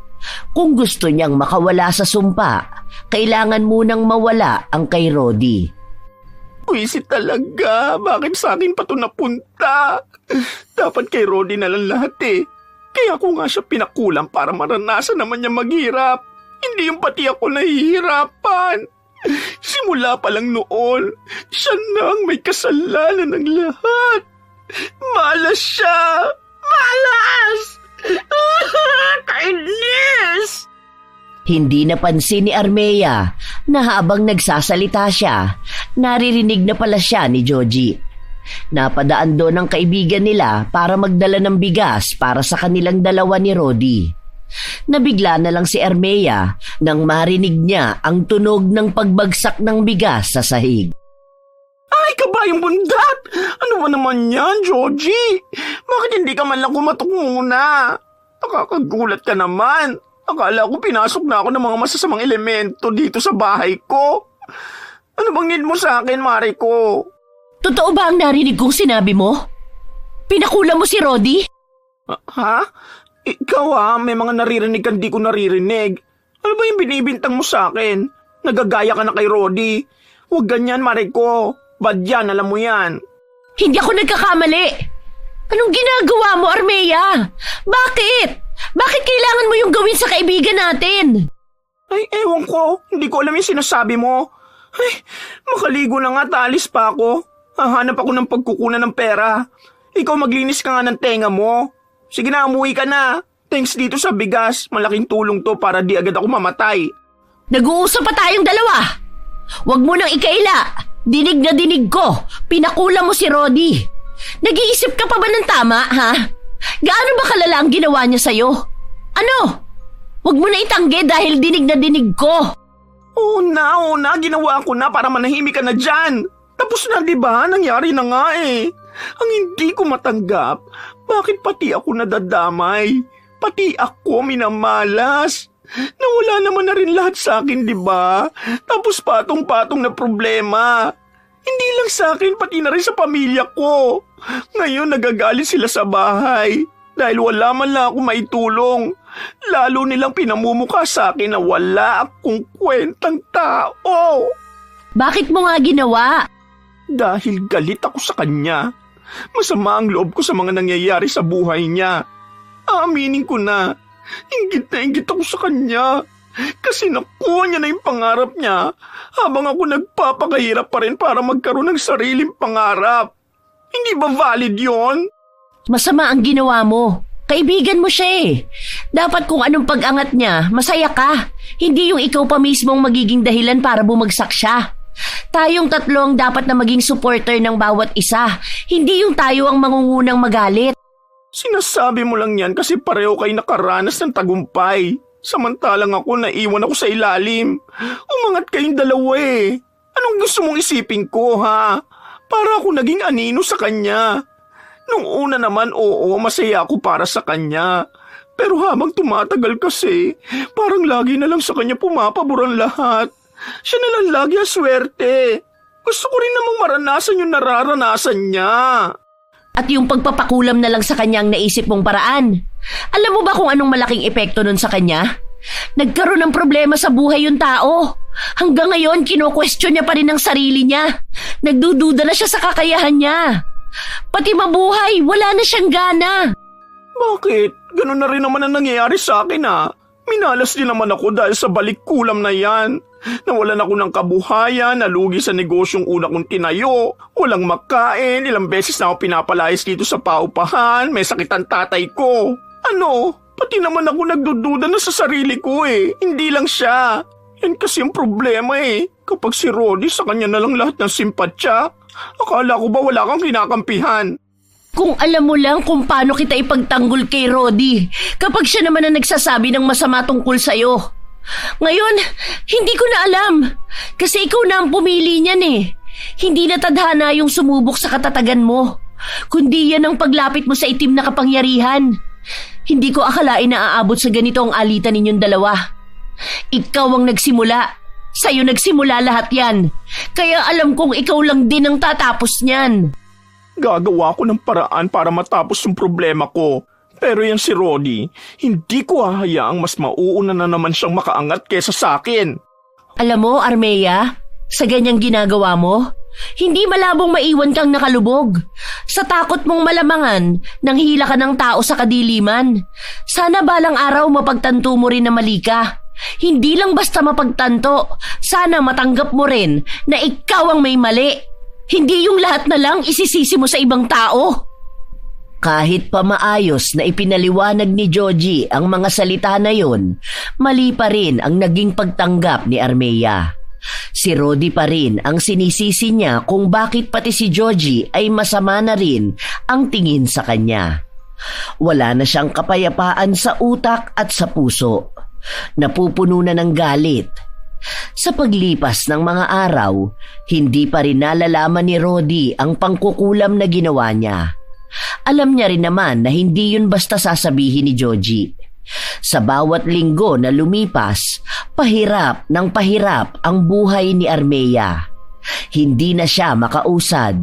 Kung gusto niyang makawala sa sumpa, kailangan munang mawala ang kay Rodi. Wisit talaga. Bakit sa akin pa ito napunta? Dapat kay Rodi na lang lahat eh. Kaya ko nga siya pinakulang para maranasan naman niya maghirap. Hindi yung pati ako nahihirapan. Simula pa lang noon, siya na ang may kasalanan ng lahat. Malas siya! Malas! Kainis! Hindi napansin ni Armea na habang nagsasalita siya, naririnig na pala siya ni Joji. Napadaan doon ang kaibigan nila para magdala ng bigas para sa kanilang dalawa ni Rodi. Nabigla na lang si Armea nang marinig niya ang tunog ng pagbagsak ng bigas sa sahig. Ay, kabayang bundat! Ano ba naman yan, Joji? Bakit hindi ka man lang kumatok muna? Nakakagulat ka naman. Akala ko pinasok na ako ng mga masasamang elemento dito sa bahay ko. Ano bang need mo sa akin, Mare ko? Totoo ba ang narinig kong sinabi mo? Pinakula mo si Rodi? Ha? Ikaw may mga naririnig kang di ko naririnig. Ano ba yung binibintang mo sa akin? Nagagaya ka na kay Rodi. Huwag ganyan, Mare ko. Bad yan, alam mo yan. Hindi ako nagkakamali. Anong ginagawa mo, Armea? Bakit? Bakit kailangan mo yung gawin sa kaibigan natin? Ay, ewan ko. Hindi ko alam yung sinasabi mo. Ay, makaligo na nga, taalis pa ako. Hahanap ako ng pagkukunan ng pera. Ikaw maglinis ka nga ng tenga mo. Sige na, umuwi ka na. Thanks dito sa bigas. Malaking tulong to para di agad ako mamatay. Nag-uusap pa tayong dalawa. Huwag mo nang ikaila. Dinig na dinig ko. Pinakula mo si Rodi. Nag-iisip ka pa ba ng tama, ha? Gaano ba kalala ang ginawa niya sa'yo? Ano? Huwag mo na itanggi dahil dinig na dinig ko. Oo na. Ginawa ko na para manahimik ka na dyan. Tapos na, di ba? Nangyari na nga eh. Ang hindi ko matanggap, bakit pati ako nadadamay? Pati ako minamalas. Nawala naman na rin lahat sa akin, di ba? Tapos patong-patong na problema. Hindi lang sa akin, pati na rin sa pamilya ko. Ngayon nagagalit sila sa bahay dahil wala man lang ako maitulong. Lalo nilang pinamumukha sa akin na wala akong kwentang tao. Bakit mo nga ginawa? Dahil galit ako sa kanya. Masama ang loob ko sa mga nangyayari sa buhay niya. Aaminin ko na inggit ako sa kanya. Kasi nakuha niya na yung pangarap niya habang ako nagpapakahirap pa rin para magkaroon ng sariling pangarap. Hindi ba valid yon? Masama ang ginawa mo. Kaibigan mo siya eh. Dapat kung anong pag-angat niya, masaya ka. Hindi yung ikaw pa mismo ang magiging dahilan para bumagsak siya. Tayong tatlo ang dapat na maging supporter ng bawat isa. Hindi yung tayo ang mangungunang magalit. Sinasabi mo lang yan kasi pareho kayo nakaranas ng tagumpay. Samantalang ako naiwan ako sa ilalim. Umangat kayong dalawa eh. Anong gusto mong isipin ko ha? Para ako naging anino sa kanya. Nung una naman oo, masaya ako para sa kanya. Pero habang tumatagal kasi, parang lagi na lang sa kanya pumapabor ang lahat. Siya na lang lagi ang swerte. Gusto ko rin namang maranasan yung nararanasan niya. At yung pagpapakulam na lang sa kanyang naisip mong paraan. Alam mo ba kung anong malaking epekto nun sa kanya? Nagkaroon ng problema sa buhay yung tao. Hanggang ngayon, kino-question niya pa rin ang sarili niya. Nagdududa na siya sa kakayahan niya. Pati mabuhay, wala na siyang gana. Bakit? Ganun na rin naman ang nangyayari sa akin Minalas din naman ako dahil sa balikkulam na yan. Nawalan ako ng kabuhayan, nalugi sa negosyong una kong tinayo. Walang makain, ilang beses na ako pinapalayas dito sa paupahan, may sakit ang tatay ko. Ano? Pati naman ako nagdududa na sa sarili ko eh. Hindi lang siya. Yan kasi ang problema eh. Kapag si Rodi, sa kanya na lang lahat ng simpatsya. Akala ko ba wala kang kinakampihan? Kung alam mo lang kung paano kita ipagtanggol kay Rodi kapag siya naman ang nagsasabi ng masama tungkol sa'yo. Ngayon, hindi ko na alam. Kasi ikaw na ang pumili niyan eh. Hindi na tadhana yung sumubok sa katatagan mo, kundi yan ang paglapit mo sa itim na kapangyarihan. Hindi ko akalain na aabot sa ganito ang alitan ninyong dalawa. Ikaw ang nagsimula. Sa'yo nagsimula lahat yan. Kaya alam kong ikaw lang din ang tatapos niyan. Gagawa ko ng paraan para matapos yung problema ko. Pero yan si Rodi, hindi ko hahayaang mas mauuna na naman siyang makaangat kesa sa akin. Alam mo, Armea, sa ganyang ginagawa mo, hindi malabong maiwan kang nakalubog. Sa takot mong malamangan, nanghila ka ng tao sa kadiliman. Sana balang araw mapagtanto mo rin na mali ka. Hindi lang basta mapagtanto, sana matanggap mo rin na ikaw ang may mali. Hindi yung lahat na lang isisisi mo sa ibang tao. Kahit pa maayos na ipinaliwanag ni Joji ang mga salita na yon, mali pa rin ang naging pagtanggap ni Armea. Si Rodi pa rin ang sinisisi niya kung bakit pati si Joji ay masama na rin ang tingin sa kanya. Wala na siyang kapayapaan sa utak at sa puso. Napupuno na ng galit. Sa paglipas ng mga araw, hindi pa rin nalalaman ni Rodi ang pangkukulam na ginawa niya. Alam niya rin naman na hindi yun basta sasabihin ni Joji. Sa bawat linggo na lumipas, pahirap ng pahirap ang buhay ni Armea. Hindi na siya makausad.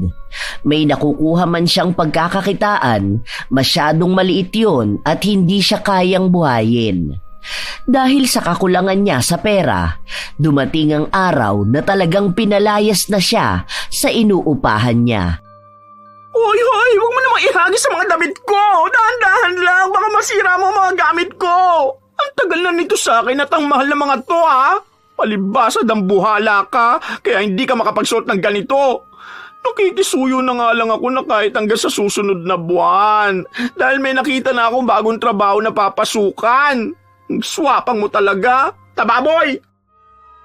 May nakukuha man siyang pagkakakitaan, masyadong maliit yun at hindi siya kayang buhayin. Dahil sa kakulangan niya sa pera, dumating ang araw na talagang pinalayas na siya sa inuupahan niya. Hoy, huwag mo namang ihagis sa mga damit ko. Dahan-dahan lang, baka masira mo ang mga gamit ko. Ang tagal na nito sa akin at ang mahal na mga to ha. Palibasa ang buhala ka, kaya hindi ka makapagsuot ng ganito. Nakikisuyo na nga lang ako na kahit hanggang sa susunod na buwan. Dahil may nakita na akong bagong trabaho na papasukan. Swapang mo talaga, tababoy!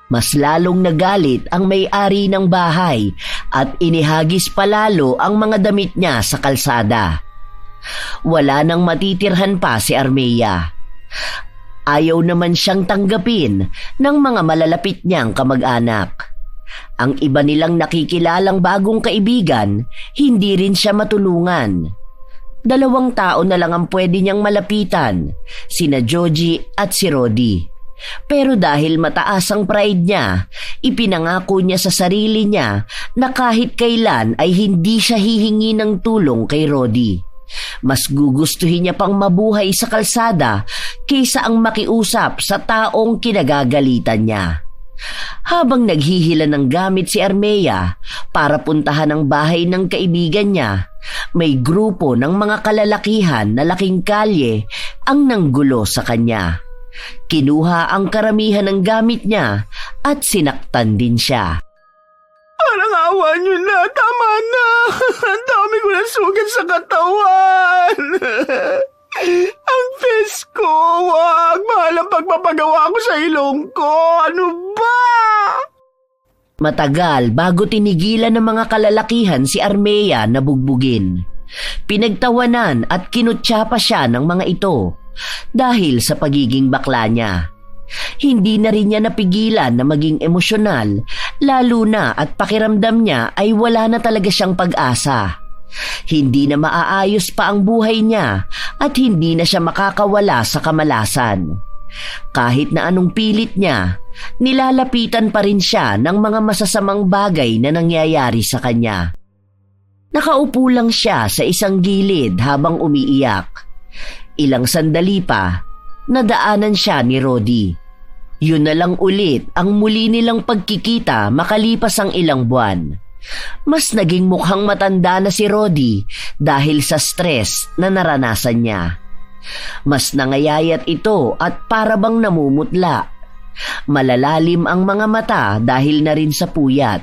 Mas lalong nagalit ang may-ari ng bahay at inihagis palalo ang mga damit niya sa kalsada. Wala nang matitirhan pa si Armea. Ayaw naman siyang tanggapin ng mga malalapit niyang kamag-anak. Ang iba nilang nakikilalang bagong kaibigan, hindi rin siya matulungan. 2 tao na lang ang pwede niyang malapitan, sina Joji at si Rodi. Pero dahil mataas ang pride niya, ipinangako niya sa sarili niya na kahit kailan ay hindi siya hihingi ng tulong kay Rodi. Mas gugustuhin niya pang mabuhay sa kalsada kaysa ang makiusap sa taong kinagagalitan niya. Habang naghihila ng gamit si Armea para puntahan ang bahay ng kaibigan niya, may grupo ng mga kalalakihan na laking kalye ang nanggulo sa kanya. Kinuha ang karamihan ng gamit niya at sinaktan din siya. Parang awa niyo na, tama na. Ang dami ko na sugat sa katawan. Ang face ko, wag. Mahal ang pagpapagawa ko sa ilong ko. Ano ba? Matagal bago tinigilan ng mga kalalakihan si Armea na bugbugin. Pinagtawanan at kinutya pa siya ng mga ito dahil sa pagiging bakla niya. Hindi na rin niya napigilan na maging emosyonal, lalo na at pakiramdam niya ay wala na talaga siyang pag-asa. Hindi na maaayos pa ang buhay niya at hindi na siya makakawala sa kamalasan. Kahit na anong pilit niya, nilalapitan pa rin siya ng mga masasamang bagay na nangyayari sa kanya. Nakaupo lang siya sa isang gilid habang umiiyak. Ilang sandali pa, nadaanan siya ni Rodi. Yun na lang ulit ang muli nilang pagkikita makalipas ang ilang buwan. Mas naging mukhang matanda na si Rodi dahil sa stress na naranasan niya. Mas nangayayat ito at parabang namumutla. Malalalim ang mga mata dahil na rin sa puyat.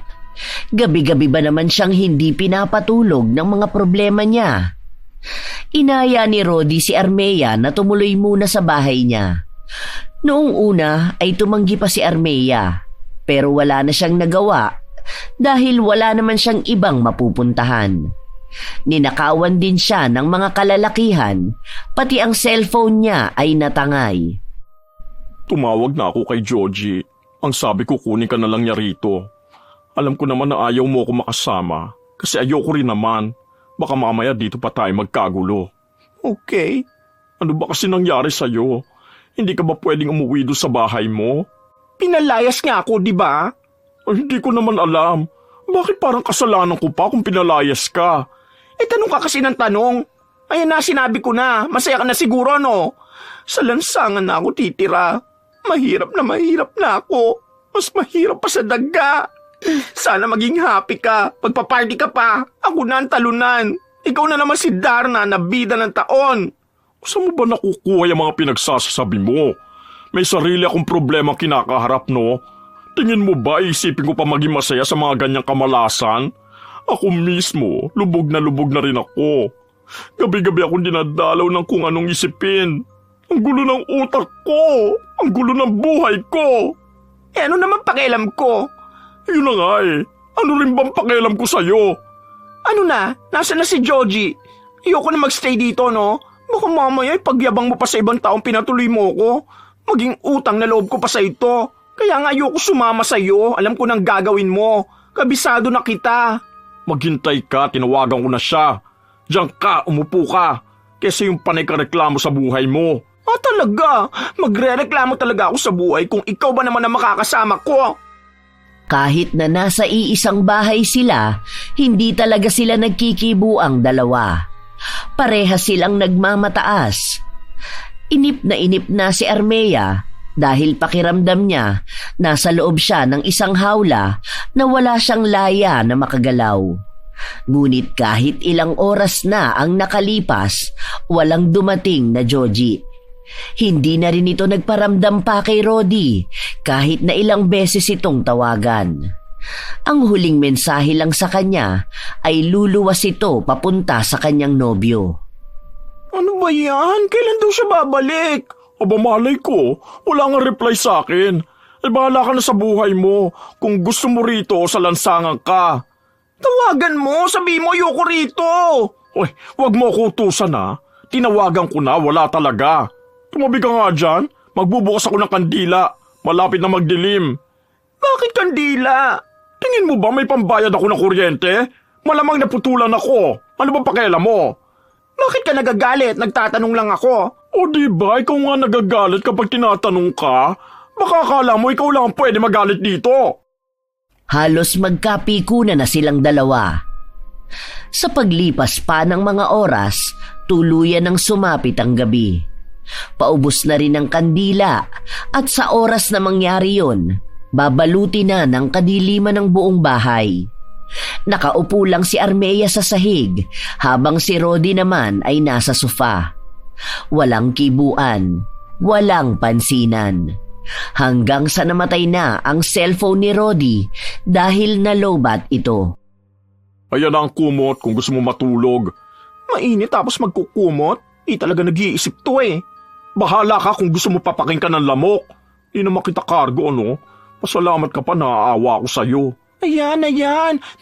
Gabi-gabi ba naman siyang hindi pinapatulog ng mga problema niya? Inaya ni Rodi si Armea na tumuloy muna sa bahay niya. Noong una ay tumanggi pa si Armea, pero wala na siyang nagawa dahil wala naman siyang ibang mapupuntahan. Ninakawan din siya ng mga kalalakihan, pati ang cellphone niya ay natangay. Tumawag na ako kay Georgie. Ang sabi ko kunin ka na lang niya rito. Alam ko naman na ayaw mo ako makasama kasi ayoko rin naman. Baka mamaya dito pa tayo magkagulo. Okay. Ano ba kasi nangyari sa'yo? Hindi ka ba pwedeng umuwi doon sa bahay mo? Pinalayas nga ako, di ba? Ay, hindi ko naman alam. Bakit parang kasalanan ko pa kung pinalayas ka? Tanong ka kasi ng tanong. Ayan na, sinabi ko na. Masaya ka na siguro, no? Sa lansangan na ako titira. Mahirap na ako. Mas mahirap pa sa daga. Sana maging happy ka. Pagpaparty ka pa, ako na ang talunan. Ikaw na naman si Darna na bida ng taon. Saan mo ba nakukuha yung mga pinagsasabi mo? May sarili akong problema kinakaharap, no? Tingin mo ba isipin ko pa maging masaya sa mga ganyang kamalasan? Ako mismo, lubog na rin ako. Gabi-gabi akong dinadalaw ng kung anong isipin. Ang gulo ng utak ko! Ang gulo ng buhay ko! Ano naman pakialam ko? Yun na nga eh. Ano rin bang pakialam ko sa'yo? Ano na? Nasaan na si Georgie? Ayoko na magstay dito, no? Baka mamaya pagyabang mo pa sa ibang taong pinatuloy mo ko. Maging utang na loob ko pa sa ito. Kaya nga ayoko sumama sa iyo. Alam ko nang gagawin mo. Kabisado na kita. Maghintay ka, tinawagan ko na siya. Diyan ka, umupo ka. Kasi yung panay ka reklamo sa buhay mo. Talaga? Magre-reklamo talaga ako sa buhay kung ikaw ba naman ang makakasama ko? Kahit na nasa iisang bahay sila, hindi talaga sila nagkikibuang dalawa. Parehas silang nagmamataas. Inip na si Armea dahil pakiramdam niya nasa loob siya ng isang hawla na wala siyang laya na makagalaw. Ngunit kahit ilang oras na ang nakalipas, walang dumating na Georgie. Hindi na rin ito nagparamdam pa kay Rodi kahit na ilang beses itong tawagan. Ang huling mensahe lang sa kanya ay luluwas ito papunta sa kanyang nobyo. Ano ba yan? Kailan daw siya babalik? Aba malay ko, wala nga reply sa akin. Bahala ka na sa buhay mo. Kung gusto mo rito, sa lansangan ka. Tawagan mo, sabi mo ayoko rito. Uy, wag mo ako utusan ha. Tinawagan ko na, wala talaga. Tumabi ka nga dyan, magbubukas ako ng kandila. Malapit na magdilim. Bakit kandila? Tingin mo ba may pambayad ako ng kuryente? Malamang naputulan ako. Ano ba pakialam mo? Bakit ka nagagalit? Nagtatanong lang ako. O diba, ikaw nga nagagalit kapag tinatanong ka? Baka akala mo ikaw lang ang pwede magalit dito. Halos magkapikunan na silang dalawa. Sa paglipas pa ng mga oras, tuluyan ng sumapit ang gabi. Paubos na rin ang kandila at sa oras na mangyari yun, babaluti na ng kadiliman ng buong bahay. Nakaupo lang si Armea sa sahig habang si Rodi naman ay nasa sofa. Walang kibuan, walang pansinan. Hanggang sa namatay na ang cellphone ni Rodi dahil nalobat ito. Ayan ang kumot kung gusto mo matulog. Mainit tapos magkukumot? Talaga nag-iisip to eh. Bahala ka kung gusto mo papakinggan ng lamok. Di naman kita kargo, ano? Pasalamat ka pa, naaawa ako sa'yo. Ayan.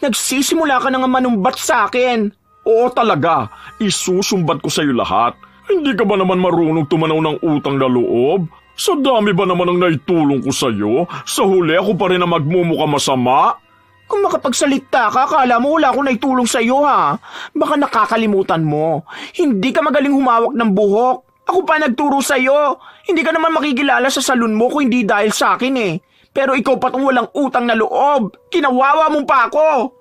Nagsisimula ka na nga manumbat sa akin. Oo talaga, isusumbat ko sa'yo lahat. Hindi ka ba naman marunong tumanaw ng utang na loob? Sa dami ba naman ang naitulong ko sa'yo? Sa huli ako pa rin na magmumukha masama? Kung makapagsalita ka, akala mo wala akong naitulong sa'yo ha. Baka nakakalimutan mo. Hindi ka magaling humawak ng buhok. Ako pa nagturo sa'yo. Hindi ka naman makikilala sa salon mo kung hindi dahil sa akin eh. Pero ikaw pa tong walang utang na loob. Kinawawa mo pa ako.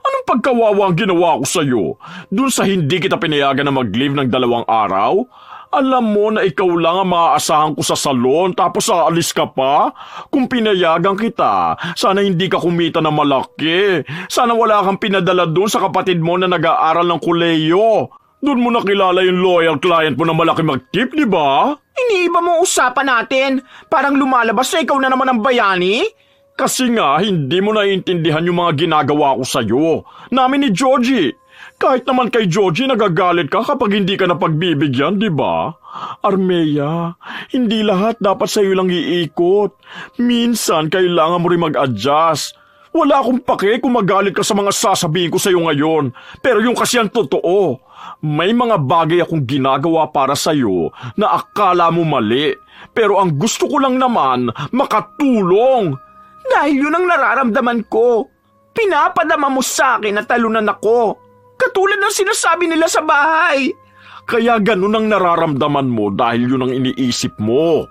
Anong pagkawawa ang ginawa ko sa'yo? Doon sa hindi kita pinayagan na mag-leave ng 2 araw? Alam mo na ikaw lang ang maaasahan ko sa salon tapos aalis ka pa? Kung pinayagan kita, sana hindi ka kumita na malaki. Sana wala kang pinadala doon sa kapatid mo na nag-aaral ng koleyo. Doon mo nakilala yung loyal client mo na malaki mag-tip, di ba? Iniiba mo usapan natin. Parang lumalabas na ikaw na naman ang bayani. Kasi nga, hindi mo naiintindihan yung mga ginagawa ko sa'yo. Namin ni Georgie. Kahit naman kay Georgie nagagalit ka kapag hindi ka napagbibigyan, di ba? Armea, hindi lahat dapat sa'yo lang iikot. Minsan, kailangan mo rin mag-adjust. Wala akong pake kung magalit ka sa mga sasabihin ko sa'yo ngayon. Pero yung kasi ang totoo. May mga bagay akong ginagawa para sa'yo na akala mo mali. Pero ang gusto ko lang naman, makatulong. Dahil yun ang nararamdaman ko. Pinapadama mo sa akin na talunan ako. Katulad ng sinasabi nila sa bahay. Kaya ganun ang nararamdaman mo dahil yun ang iniisip mo.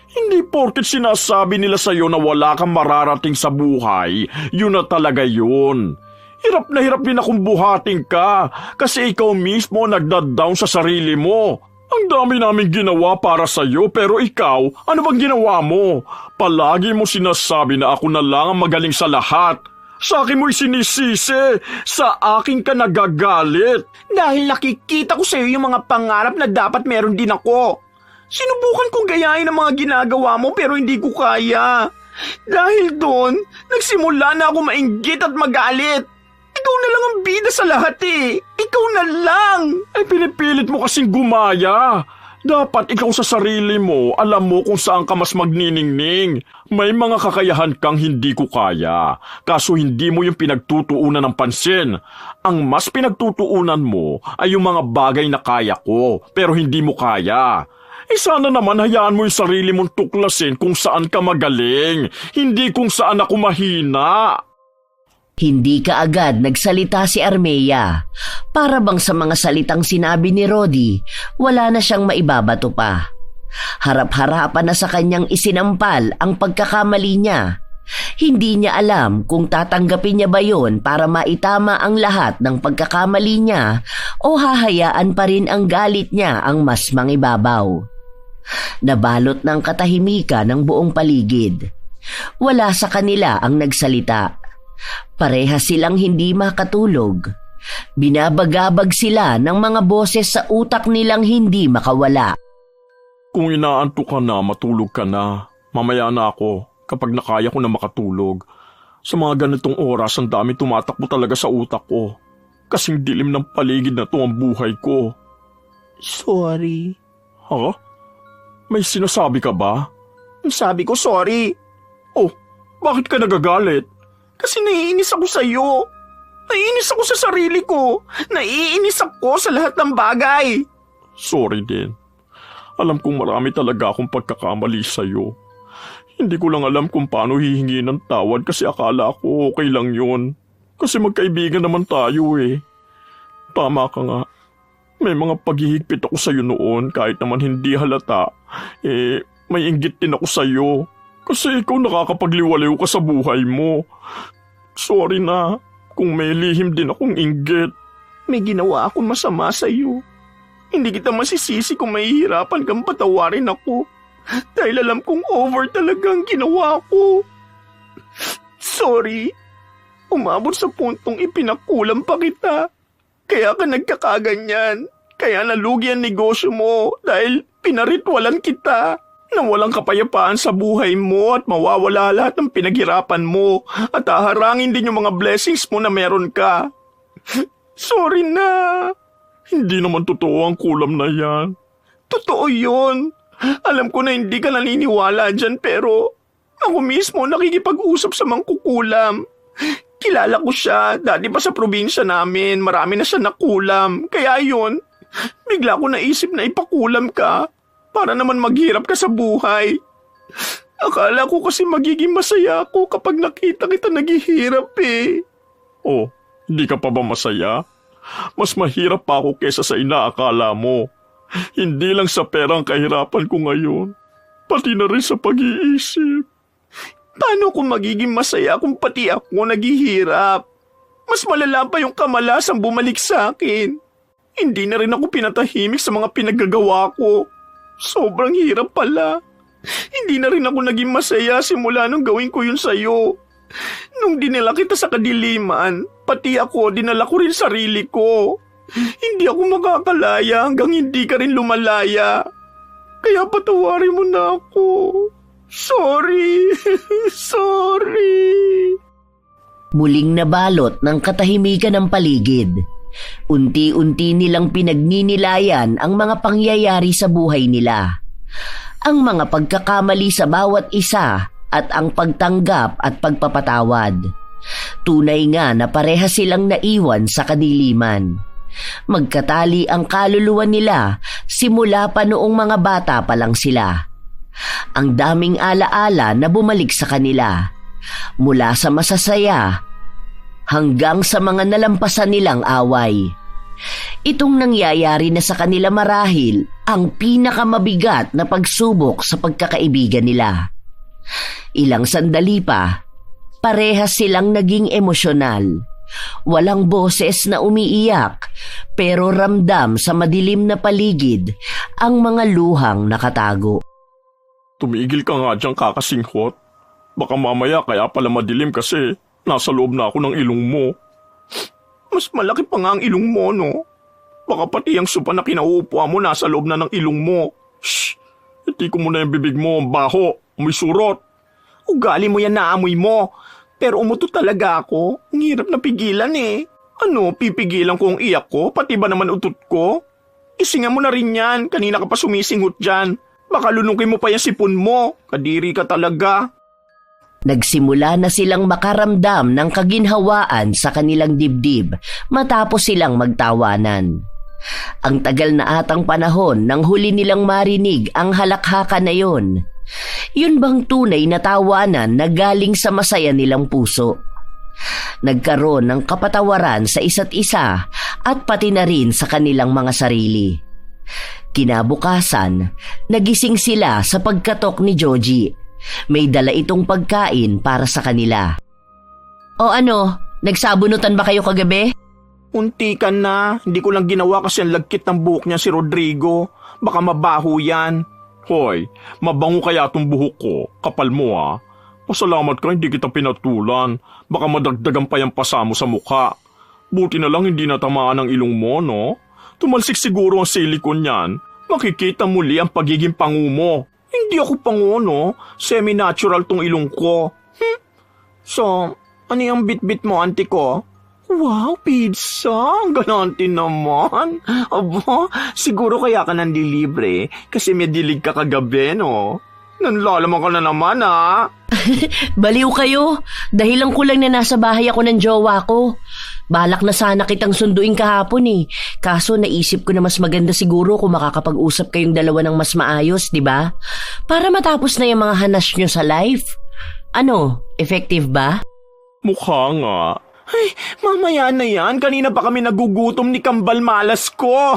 Hindi porket sinasabi nila sa'yo na wala kang mararating sa buhay, yun na talaga yun. Hirap na hirap din akong buhating ka kasi ikaw mismo nagda-down sa sarili mo. Ang dami namin ginawa para sa'yo pero ikaw, ano bang ginawa mo? Palagi mo sinasabi na ako na lang ang magaling sa lahat. Sa akin mo'y sinisisi, sa akin ka nagagalit. Dahil nakikita ko sa iyo yung mga pangarap na dapat meron din ako. Sinubukan kong gayahin ang mga ginagawa mo pero hindi ko kaya. Dahil doon, nagsimula na ako mainggit at magalit. Ikaw na lang ang bida sa lahat eh. Ikaw na lang. Ay pinipilit mo kasing gumaya. Dapat ikaw sa sarili mo, alam mo kung saan ka mas magniningning. May mga kakayahan kang hindi ko kaya, kaso hindi mo yung pinagtutuunan ng pansin. Ang mas pinagtutuunan mo ay yung mga bagay na kaya ko, pero hindi mo kaya. Sana naman hayaan mo yung sarili mong tuklasin kung saan ka magaling, hindi kung saan ako mahina. Hindi ka agad nagsalita si Armea. Para bang sa mga salitang sinabi ni Rodi, wala na siyang maibabato pa. Harap-harapan na sa kanyang isinampal ang pagkakamali niya. Hindi niya alam kung tatanggapin niya ba yon para maitama ang lahat ng pagkakamali niya o hahayaan pa rin ang galit niya ang mas mangibabaw. Nabalot ng katahimikan ng buong paligid. Wala sa kanila ang nagsalita. Pareha silang hindi makatulog. Binabagabag sila ng mga boses sa utak nilang hindi makawala. Kung inaantok ka na, matulog ka na. Mamaya na ako kapag nakaya ko na makatulog. Sa mga ganitong oras, ang dami tumatakbo talaga sa utak ko. Kasing dilim ng paligid na to ang buhay ko. Sorry. Ha? May sinasabi ka ba? Sabi ko sorry. Oh, bakit ka nagagalit? Kasi naiinis ako sa iyo. Naiinis ako sa sarili ko. Naiinis ako sa lahat ng bagay. Sorry din. Alam kong marami talaga akong pagkakamali sa iyo. Hindi ko lang alam kung paano hihingi ng tawad kasi akala ko okay lang yun. Kasi magkaibigan naman tayo eh. Tama ka nga. May mga paghihigpit ako sa iyo noon kahit naman hindi halata. May inggit din ako sa iyo. Kasi ikaw nakakapagliwaliw ka sa buhay mo. Sorry na kung may lihim din akong inggit. May ginawa akong masama sa iyo. Hindi kita masisisi kung mahihirapan kang patawarin ako. Dahil alam kong over talaga ang ginawa ko. Sorry. Umabot sa puntong ipinakulam pa kita. Kaya ka nagkakaganyan. Kaya nalugi ang negosyo mo dahil pinaritwalan kita. Na walang kapayapaan sa buhay mo at mawawala lahat ng pinaghirapan mo at haharangin din yung mga blessings mo na meron ka. Sorry na. Hindi naman totoo ang kulam na yan. Totoo yun. Alam ko na hindi ka naniniwala dyan pero ako mismo nakikipag-usap sa mangkukulam. Kilala ko siya, dati pa sa probinsya namin, marami na siya nakulam. Kaya yun, bigla ko naisip na ipakulam ka. Para naman maghirap ka sa buhay. Akala ko kasi magiging masaya ako kapag nakita kita naghihirap eh. Oh, hindi ka pa ba masaya? Mas mahirap pa ako kesa sa inaakala mo. Hindi lang sa pera ang kahirapan ko ngayon, pati na rin sa pag-iisip. Paano ko magiging masaya kung pati ako naghihirap? Mas malala pa yung kamalasang bumalik sa akin. Hindi na rin ako pinatahimik sa mga pinaggagawa ko. Sobrang hirap pala. Hindi na rin ako naging masaya simula nung gawin ko yun sa'yo. Nung dinala kita sa kadiliman, pati ako dinala ko rin sarili ko. Hindi ako makakalaya hanggang hindi ka rin lumalaya. Kaya patawarin mo na ako. Sorry. Sorry. Muling nabalot ng katahimikan ng paligid. Unti-unti nilang pinagninilayan ang mga pangyayari sa buhay nila. Ang mga pagkakamali sa bawat isa at ang pagtanggap at pagpapatawad. Tunay nga na pareha silang naiwan sa kadiliman. Magkatali ang kaluluwa nila simula pa noong mga bata pa lang sila. Ang daming alaala na bumalik sa kanila, mula sa masasaya hanggang sa mga nalampasan nilang away. Itong nangyayari na sa kanila marahil ang pinakamabigat na pagsubok sa pagkakaibigan nila. Ilang sandali pa, parehas silang naging emosyonal. Walang boses na umiiyak, pero ramdam sa madilim na paligid ang mga luhang nakatago. Tumigil ka nga dyan, kakasinghot. Baka mamaya kaya pala madilim kasi nasa loob na ako ng ilong mo. Mas malaki pa nga ang ilong mo, no? Baka pati ang sopa na kinauupuan mo nasa loob na ng ilong mo. Shh! Iti ko muna yung bibig mo, baho, may surot. Ugali mo yan na amoy mo. Pero umuto talaga ako. Ang hirap na pigilan eh. Ano, pipigilan ko ang iyak ko? Pati ba naman utot ko? Isingan mo na rin yan. Kanina ka pa sumisinghot dyan. Baka lunukin mo pa yung sipon mo. Kadiri ka talaga. Nagsimula na silang makaramdam ng kaginhawaan sa kanilang dibdib matapos silang magtawanan. Ang tagal na atang panahon nang huli nilang marinig ang halakhakan na yon. Yun bang tunay na tawanan na galing sa masaya nilang puso? Nagkaroon ng kapatawaran sa isa't isa at pati na rin sa kanilang mga sarili. Kinabukasan, nagising sila sa pagkatok ni Joji. May dala itong pagkain para sa kanila. O ano, nagsabunutan ba kayo kagabi? Untikan na. Hindi ko lang ginawa kasi ang lagkit ng buhok niya si Rodrigo. Baka mabaho yan. Hoy, mabango kaya tong buhok ko. Kapal mo ah. Pasalamat ka hindi kita pinatulan. Baka madagdagan pa yung pasa mo sa mukha. Buti na lang hindi natamaan ang ilong mo, no? Tumalsik siguro ang silikon niyan. Makikita muli ang pagiging pangu mo. Hindi ako pangu, no? Semi-natural tong ilong ko. So, ano yung bit-bit mo, auntie ko? Wow, pizza! Ganante naman. Aba, siguro kaya ka nandilibre kasi may dilig ka kagabi, no? Nanlalaman ka na naman, ha? Baliw kayo. Dahilan ko lang na nasa bahay ako ng jowa ko. Balak na sana kitang sunduin kahapon eh. Kaso naisip ko na mas maganda siguro kung makakapag-usap kayong dalawa ng mas maayos, di ba? Para matapos na yung mga hanas nyo sa life. Ano, effective ba? Mukha nga. Ay, mamaya na yan. Kanina pa kami nagugutom ni Kambal Malas ko.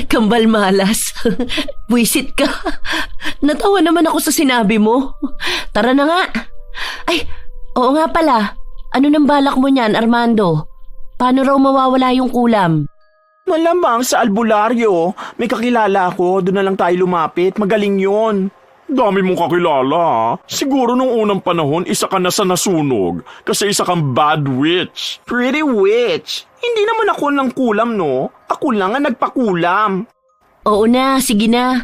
Kambal malas. Buisit ka. Natawa naman ako sa sinabi mo. Tara na nga. Ay, oo nga pala. Ano nang balak mo niyan, Armando? Paano raw mawawala yung kulam? Malamang sa albularyo. May kakilala ako. Doon na lang tayo lumapit. Magaling yon. Dami mong kakilala ha. Siguro nung unang panahon isa ka na sa nasunog kasi isa kang bad witch. Pretty witch. Hindi naman ako ng kulam, no? Ako lang ang nagpakulam. Oo na, sige na.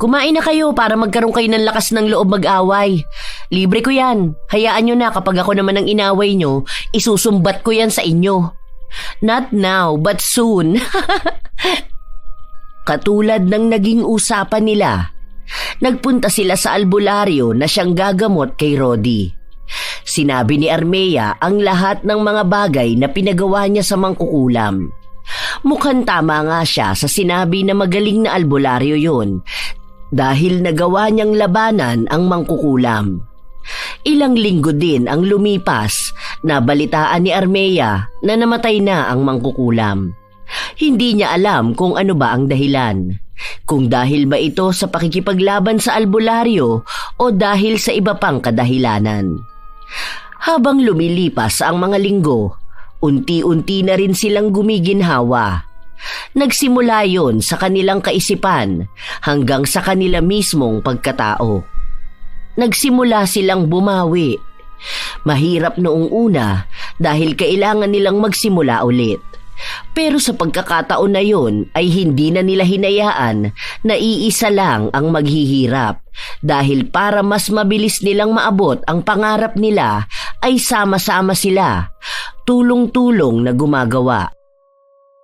Kumain na kayo para magkaroon kayo ng lakas ng loob mag-away. Libre ko yan. Hayaan nyo na kapag ako naman ang inaway nyo, isusumbat ko yan sa inyo. Not now, but soon. Katulad ng naging usapan nila, nagpunta sila sa albularyo na siyang gagamot kay Rodi. Sinabi ni Armea ang lahat ng mga bagay na pinagawa niya sa mangkukulam. Mukhang tama nga siya sa sinabi na magaling na albularyo yun dahil nagawa niyang labanan ang mangkukulam. Ilang linggo din ang lumipas na balitaan ni Armea na namatay na ang mangkukulam. Hindi niya alam kung ano ba ang dahilan. Kung dahil ba ito sa pakikipaglaban sa albularyo o dahil sa iba pang kadahilanan. Habang lumilipas ang mga linggo, unti-unti na rin silang gumiginhawa. Nagsimula yon sa kanilang kaisipan hanggang sa kanila mismong pagkatao. Nagsimula silang bumawi. Mahirap noong una dahil kailangan nilang magsimula ulit. Pero sa pagkakataon na yon ay hindi na nila hinayaan na iisa lang ang maghihirap dahil para mas mabilis nilang maabot ang pangarap nila ay sama-sama sila, tulong-tulong na gumagawa.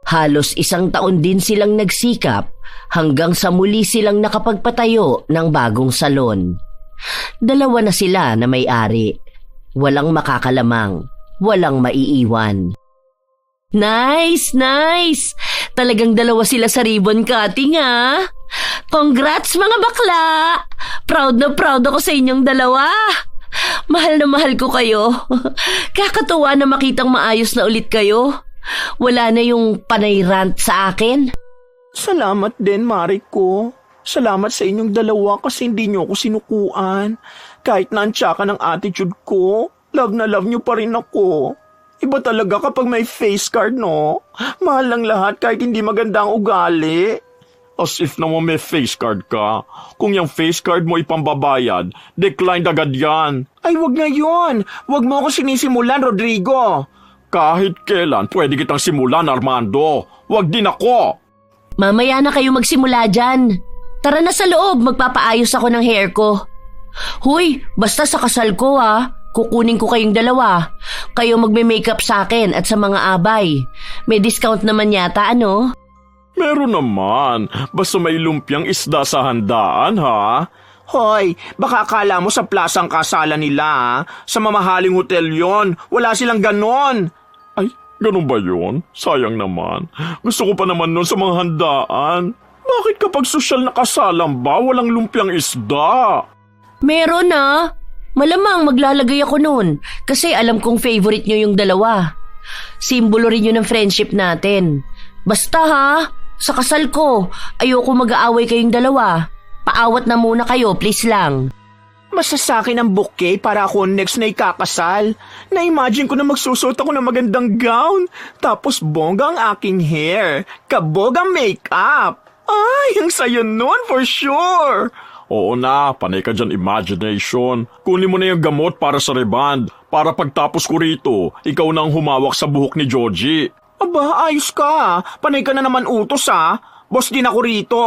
Halos 1 taon din silang nagsikap hanggang sa muli silang nakapagpatayo ng bagong salon. 2 na sila na may-ari. Walang makakalamang, walang maiiwan. Nice! Talagang 2 sila sa ribbon cutting, ah! Congrats, mga bakla! Proud na proud ako sa inyong 2. Mahal na mahal ko kayo. Kakatuwa na makitang maayos na ulit kayo. Wala na yung panay rant sa akin. Salamat din, Mariko. Salamat sa inyong 2 kasi hindi niyo ako sinukuan. Kahit na ang tsaka ng attitude ko, love na love niyo pa rin ako. Iba talaga kapag may face card, no? Mahal lang lahat kahit hindi maganda ang ugali. As if naman may face card ka. Kung yung face card mo ipambabayad, declined agad yan. Ay, wag na yun. Wag mo ako sinisimulan, Rodrigo. Kahit kailan pwede kitang simulan, Armando. Wag din ako. Mamaya na kayo magsimula dyan. Tara na sa loob, magpapaayos ako ng hair ko. Huy, basta sa kasal ko, ha. Kukunin ko kayong 2. Kayo magme-makeup sa akin at sa mga abay. May discount naman yata, ano? Meron naman. Basta may lumpiang isda sa handaan, ha? Hoy, baka akala mo sa plasang kasalan nila, ha? Sa mamahaling hotel yon. Wala silang ganon. Ay, ganun ba yun? Sayang naman. Gusto ko pa naman nun sa mga handaan. Bakit kapag sosyal na kasalan ba, walang lumpiang isda? Meron, ha? Malamang maglalagay ako nun kasi alam kong favorite nyo yung 2. Simbolo rin yun ng friendship natin. Basta, ha? Sa kasal ko, ayoko mag-aaway kayong 2. Paawat na muna kayo, please lang. Basta sa akin ang bouquet para ako next na ikakasal. Na-imagine ko na magsusot ako ng magandang gown. Tapos bongga ang aking hair. Kabog ang makeup. Ay, ang sayo nun for sure. Oo na, panay ka dyan imagination. Kunin mo na yung gamot para sa reband. Para pagtapos ko rito, ikaw na ang humawak sa buhok ni Georgie. Aba, ayos ka. Panay ka na naman utos, ha. Boss din ako rito.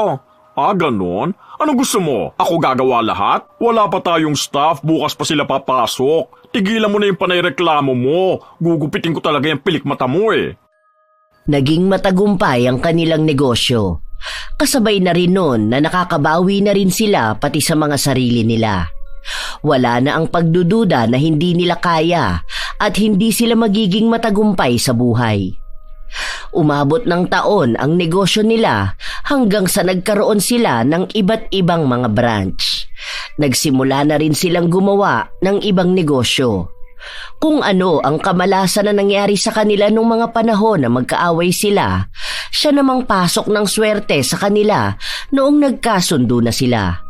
Ah, ganon? Ano gusto mo? Ako gagawa lahat? Wala pa tayong staff, bukas pa sila papasok. Tigilan mo na yung panay-reklamo mo. Gugupitin ko talaga yung pilik mata mo eh. Naging matagumpay ang kanilang negosyo. Kasabay na rin nun na nakakabawi na rin sila pati sa mga sarili nila. Wala na ang pagdududa na hindi nila kaya at hindi sila magiging matagumpay sa buhay. Umabot ng taon ang negosyo nila hanggang sa nagkaroon sila ng iba't ibang mga branch. Nagsimula na rin silang gumawa ng ibang negosyo. Kung ano ang kamalasan na nangyari sa kanila nung mga panahon na magkaaway sila, siya namang pasok ng swerte sa kanila noong nagkasundo na sila.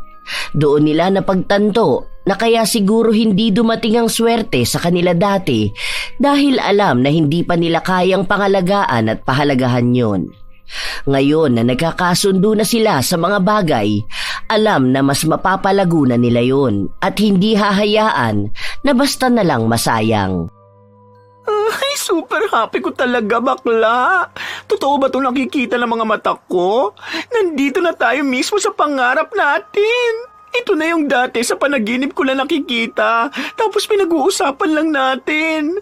Doon nila napagtanto na kaya siguro hindi dumating ang swerte sa kanila dati dahil alam na hindi pa nila kayang pangalagaan at pahalagahan yon. Ngayon na nagkakasundo na sila sa mga bagay, alam na mas mapapalago na nila yon at hindi hahayaan na basta na lang masayang. Ay, super happy ko talaga, bakla. Totoo ba itong nakikita ng mga mata ko? Nandito na tayo mismo sa pangarap natin. Ito na yung dati sa panaginip ko lang nakikita. Tapos pinag-uusapan lang natin.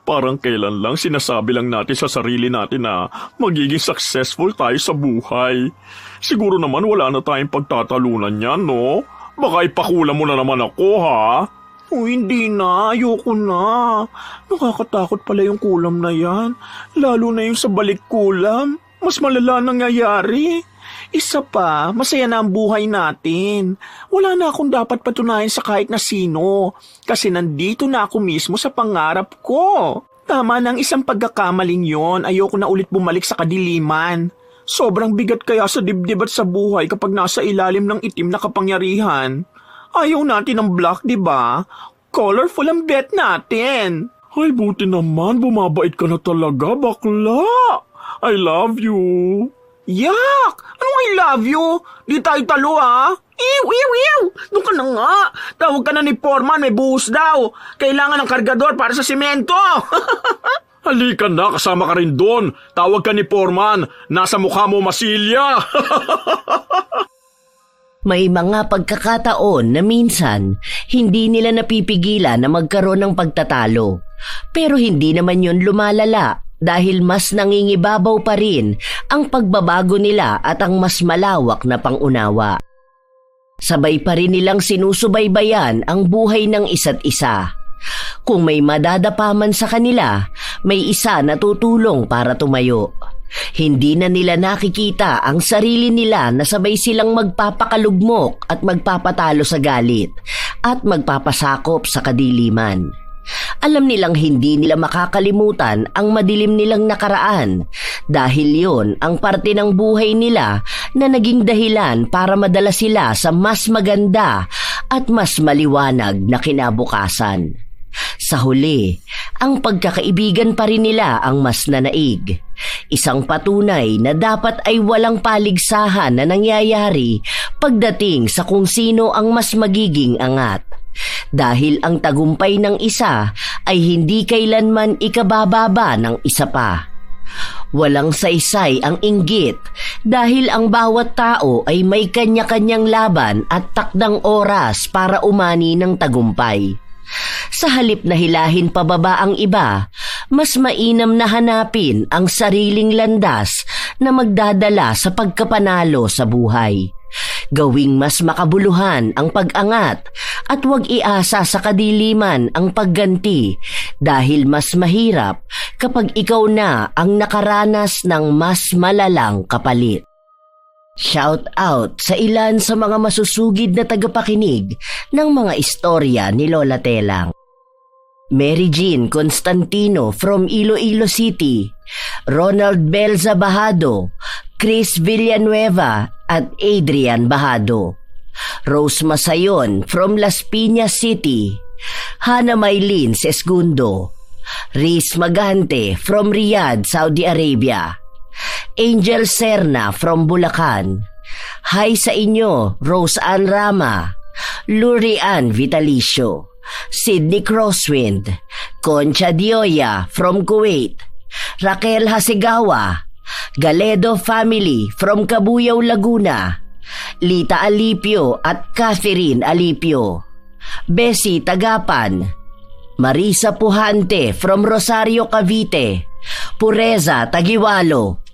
Parang kailan lang sinasabi lang natin sa sarili natin na magiging successful tayo sa buhay. Siguro naman wala na tayong pagtatalunan yan, no? Baka ipakulam mo na naman ako, ha? O hindi na, ayoko na. Nakakatakot pala yung kulam na yan. Lalo na yung sa balik kulam. Mas malala nangyayari. Isa pa, masaya na ang buhay natin. Wala na akong dapat patunayan sa kahit na sino. Kasi nandito na ako mismo sa pangarap ko. Tama ng isang pagkakamaling yon, ayoko na ulit bumalik sa kadiliman. Sobrang bigat kaya sa dibdib at sa buhay kapag nasa ilalim ng itim na kapangyarihan. Ayaw natin ng black, di ba? Colorful ang bet natin. Ay, buti naman, bumabait ka na talaga, bakla. I love you. Yak! Anong I love you? Di tayo talo, ha? Ew! Doon ka na nga. Tawag ka na ni Foreman, may buhos daw. Kailangan ng kargador para sa simento. Halika na, kasama ka rin doon. Tawag ka ni Foreman. Nasa mukha mo masilya. May mga pagkakataon na minsan hindi nila napipigilan na magkaroon ng pagtatalo. Pero hindi naman yun lumalala dahil mas nangingibabaw pa rin ang pagbabago nila at ang mas malawak na pangunawa. Sabay pa rin nilang sinusubaybayan ang buhay ng isa't isa. Kung may madadapa man sa kanila, may isa na tutulong para tumayo. Hindi na nila nakikita ang sarili nila na sabay silang magpapakalugmok at magpapatalo sa galit at magpapasakop sa kadiliman. Alam nilang hindi nila makakalimutan ang madilim nilang nakaraan dahil yon ang parte ng buhay nila na naging dahilan para madala sila sa mas maganda at mas maliwanag na kinabukasan. Sa huli, ang pagkakaibigan pa rin nila ang mas nanaig. Isang patunay na dapat ay walang paligsahan na nangyayari pagdating sa kung sino ang mas magiging angat. Dahil ang tagumpay ng isa ay hindi kailanman ikabababa ng isa pa. Walang saysay ang inggit dahil ang bawat tao ay may kanya-kanyang laban at takdang oras para umani ng tagumpay. Sa halip na hilahin pababa ang iba, mas mainam na hanapin ang sariling landas na magdadala sa pagkapanalo sa buhay. Gawing mas makabuluhan ang pag-angat at huwag iasa sa kadiliman ang pagganti dahil mas mahirap kapag ikaw na ang nakaranas ng mas malalang kapalit. Shout out sa ilan sa mga masusugid na tagapakinig ng mga istorya ni Lola Telang. Mary Jean Constantino from Iloilo City, Ronald Belza Bahado, Chris Villanueva at Adrian Bahado. Rose Masayon from Las Piñas City, Hana Maylin Sesgundo, Riz Magante from Riyadh, Saudi Arabia, Angel Serna from Bulacan. Hi sa inyo, Rose Ann Rama, Lurian Vitalicio, Sydney Crosswind, Concha Dioya from Kuwait, Raquel Hasegawa, Galedo family from Cabuyao, Laguna, Lita Alipio at Catherine Alipio, Bessie Tagapan, Marisa Puhante from Rosario, Cavite, Pureza Tagiwalo,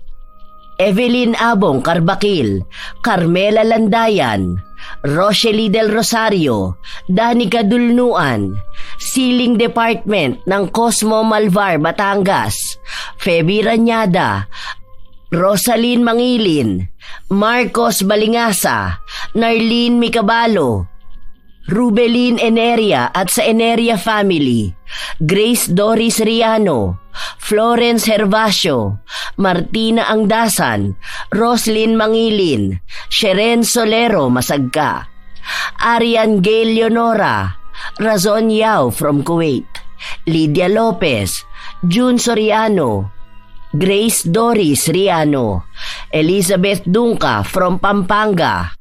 Evelyn Abong Carbakil, Carmela Landayan, Rochely Del Rosario, Danica Dulnuan, Siling Department ng Cosmo Malvar, Batangas, Feby Ranyada, Rosalyn Mangilin, Marcos Balingasa, Narlene Micabalo, Rubelin Eneria at sa Eneria family, Grace Doris Riano, Florence Hervasio, Martina Angdasan, Roslyn Mangilin, Sheren Solero Masagka, Arian Gail Leonora, Razon Yao from Kuwait, Lydia Lopez, June Soriano, Grace Doris Riano, Elizabeth Dunca from Pampanga.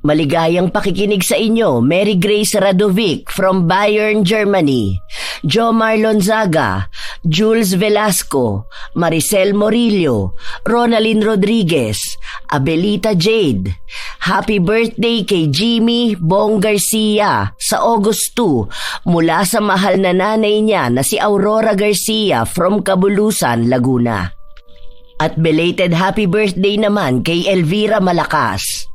Maligayang pakikinig sa inyo, Mary Grace Radovic from Bayern, Germany, Jo Marlon Zaga, Jules Velasco, Maricel Morillo, Ronalyn Rodriguez, Abelita Jade. Happy birthday kay Jimmy Bong Garcia sa August 2 mula sa mahal na nanay niya na si Aurora Garcia from Cabulusan, Laguna. At belated happy birthday naman kay Elvira Malakas.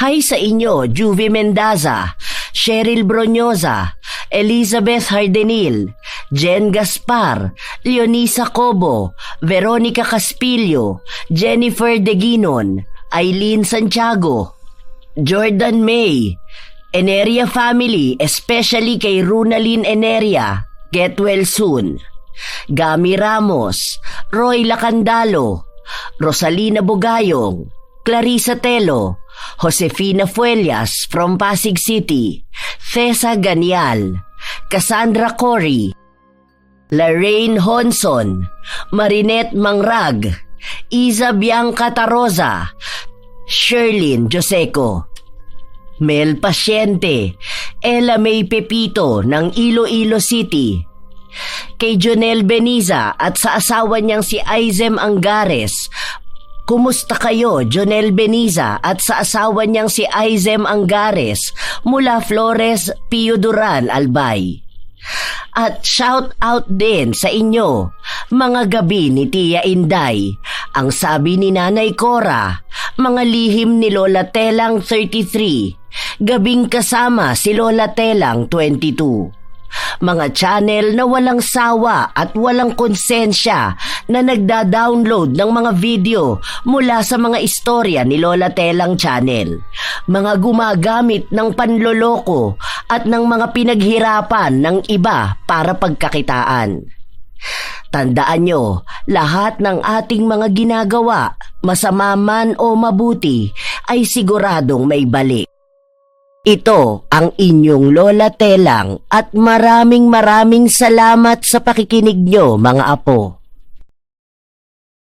Hi sa inyo, Juvie Mendaza, Cheryl Bronyosa, Elizabeth Hardenil, Jen Gaspar, Leonisa Cobo, Veronica Caspillo, Jennifer Deginon, Eileen Santiago, Jordan May, Eneria family, especially kay Runalyn Eneria, get well soon, Gami Ramos, Roy Lacandalo, Rosalina Bugayong, Clarissa Telo, Josefina Fuelias from Pasig City, Thesa Ganial, Cassandra Cory, Lorraine Honson, Marinette Mangrag, Iza Bianca Taroza, Sherlyn Joseco, Mel Pasyente, Ella May Pepito ng Iloilo City, kay Jonel Beniza at sa asawa niyang si Aizem Angares. Kumusta kayo, Jonel Beniza at sa asawa niyang si Aizem Angares mula Flores, Pio Duran, Albay. At shout out din sa inyo, mga gabi ni Tia Inday, ang sabi ni Nanay Cora, mga lihim ni Lola Telang 33, gabing kasama si Lola Telang 22. Mga channel na walang sawa at walang konsensya na nagda-download ng mga video mula sa mga istorya ni Lola Telang Channel. Mga gumagamit ng panloloko at ng mga pinaghirapan ng iba para pagkakitaan. Tandaan nyo, lahat ng ating mga ginagawa, masama man o mabuti, ay siguradong may balik. Ito ang inyong Lola Telang at maraming salamat sa pakikinig nyo, mga apo.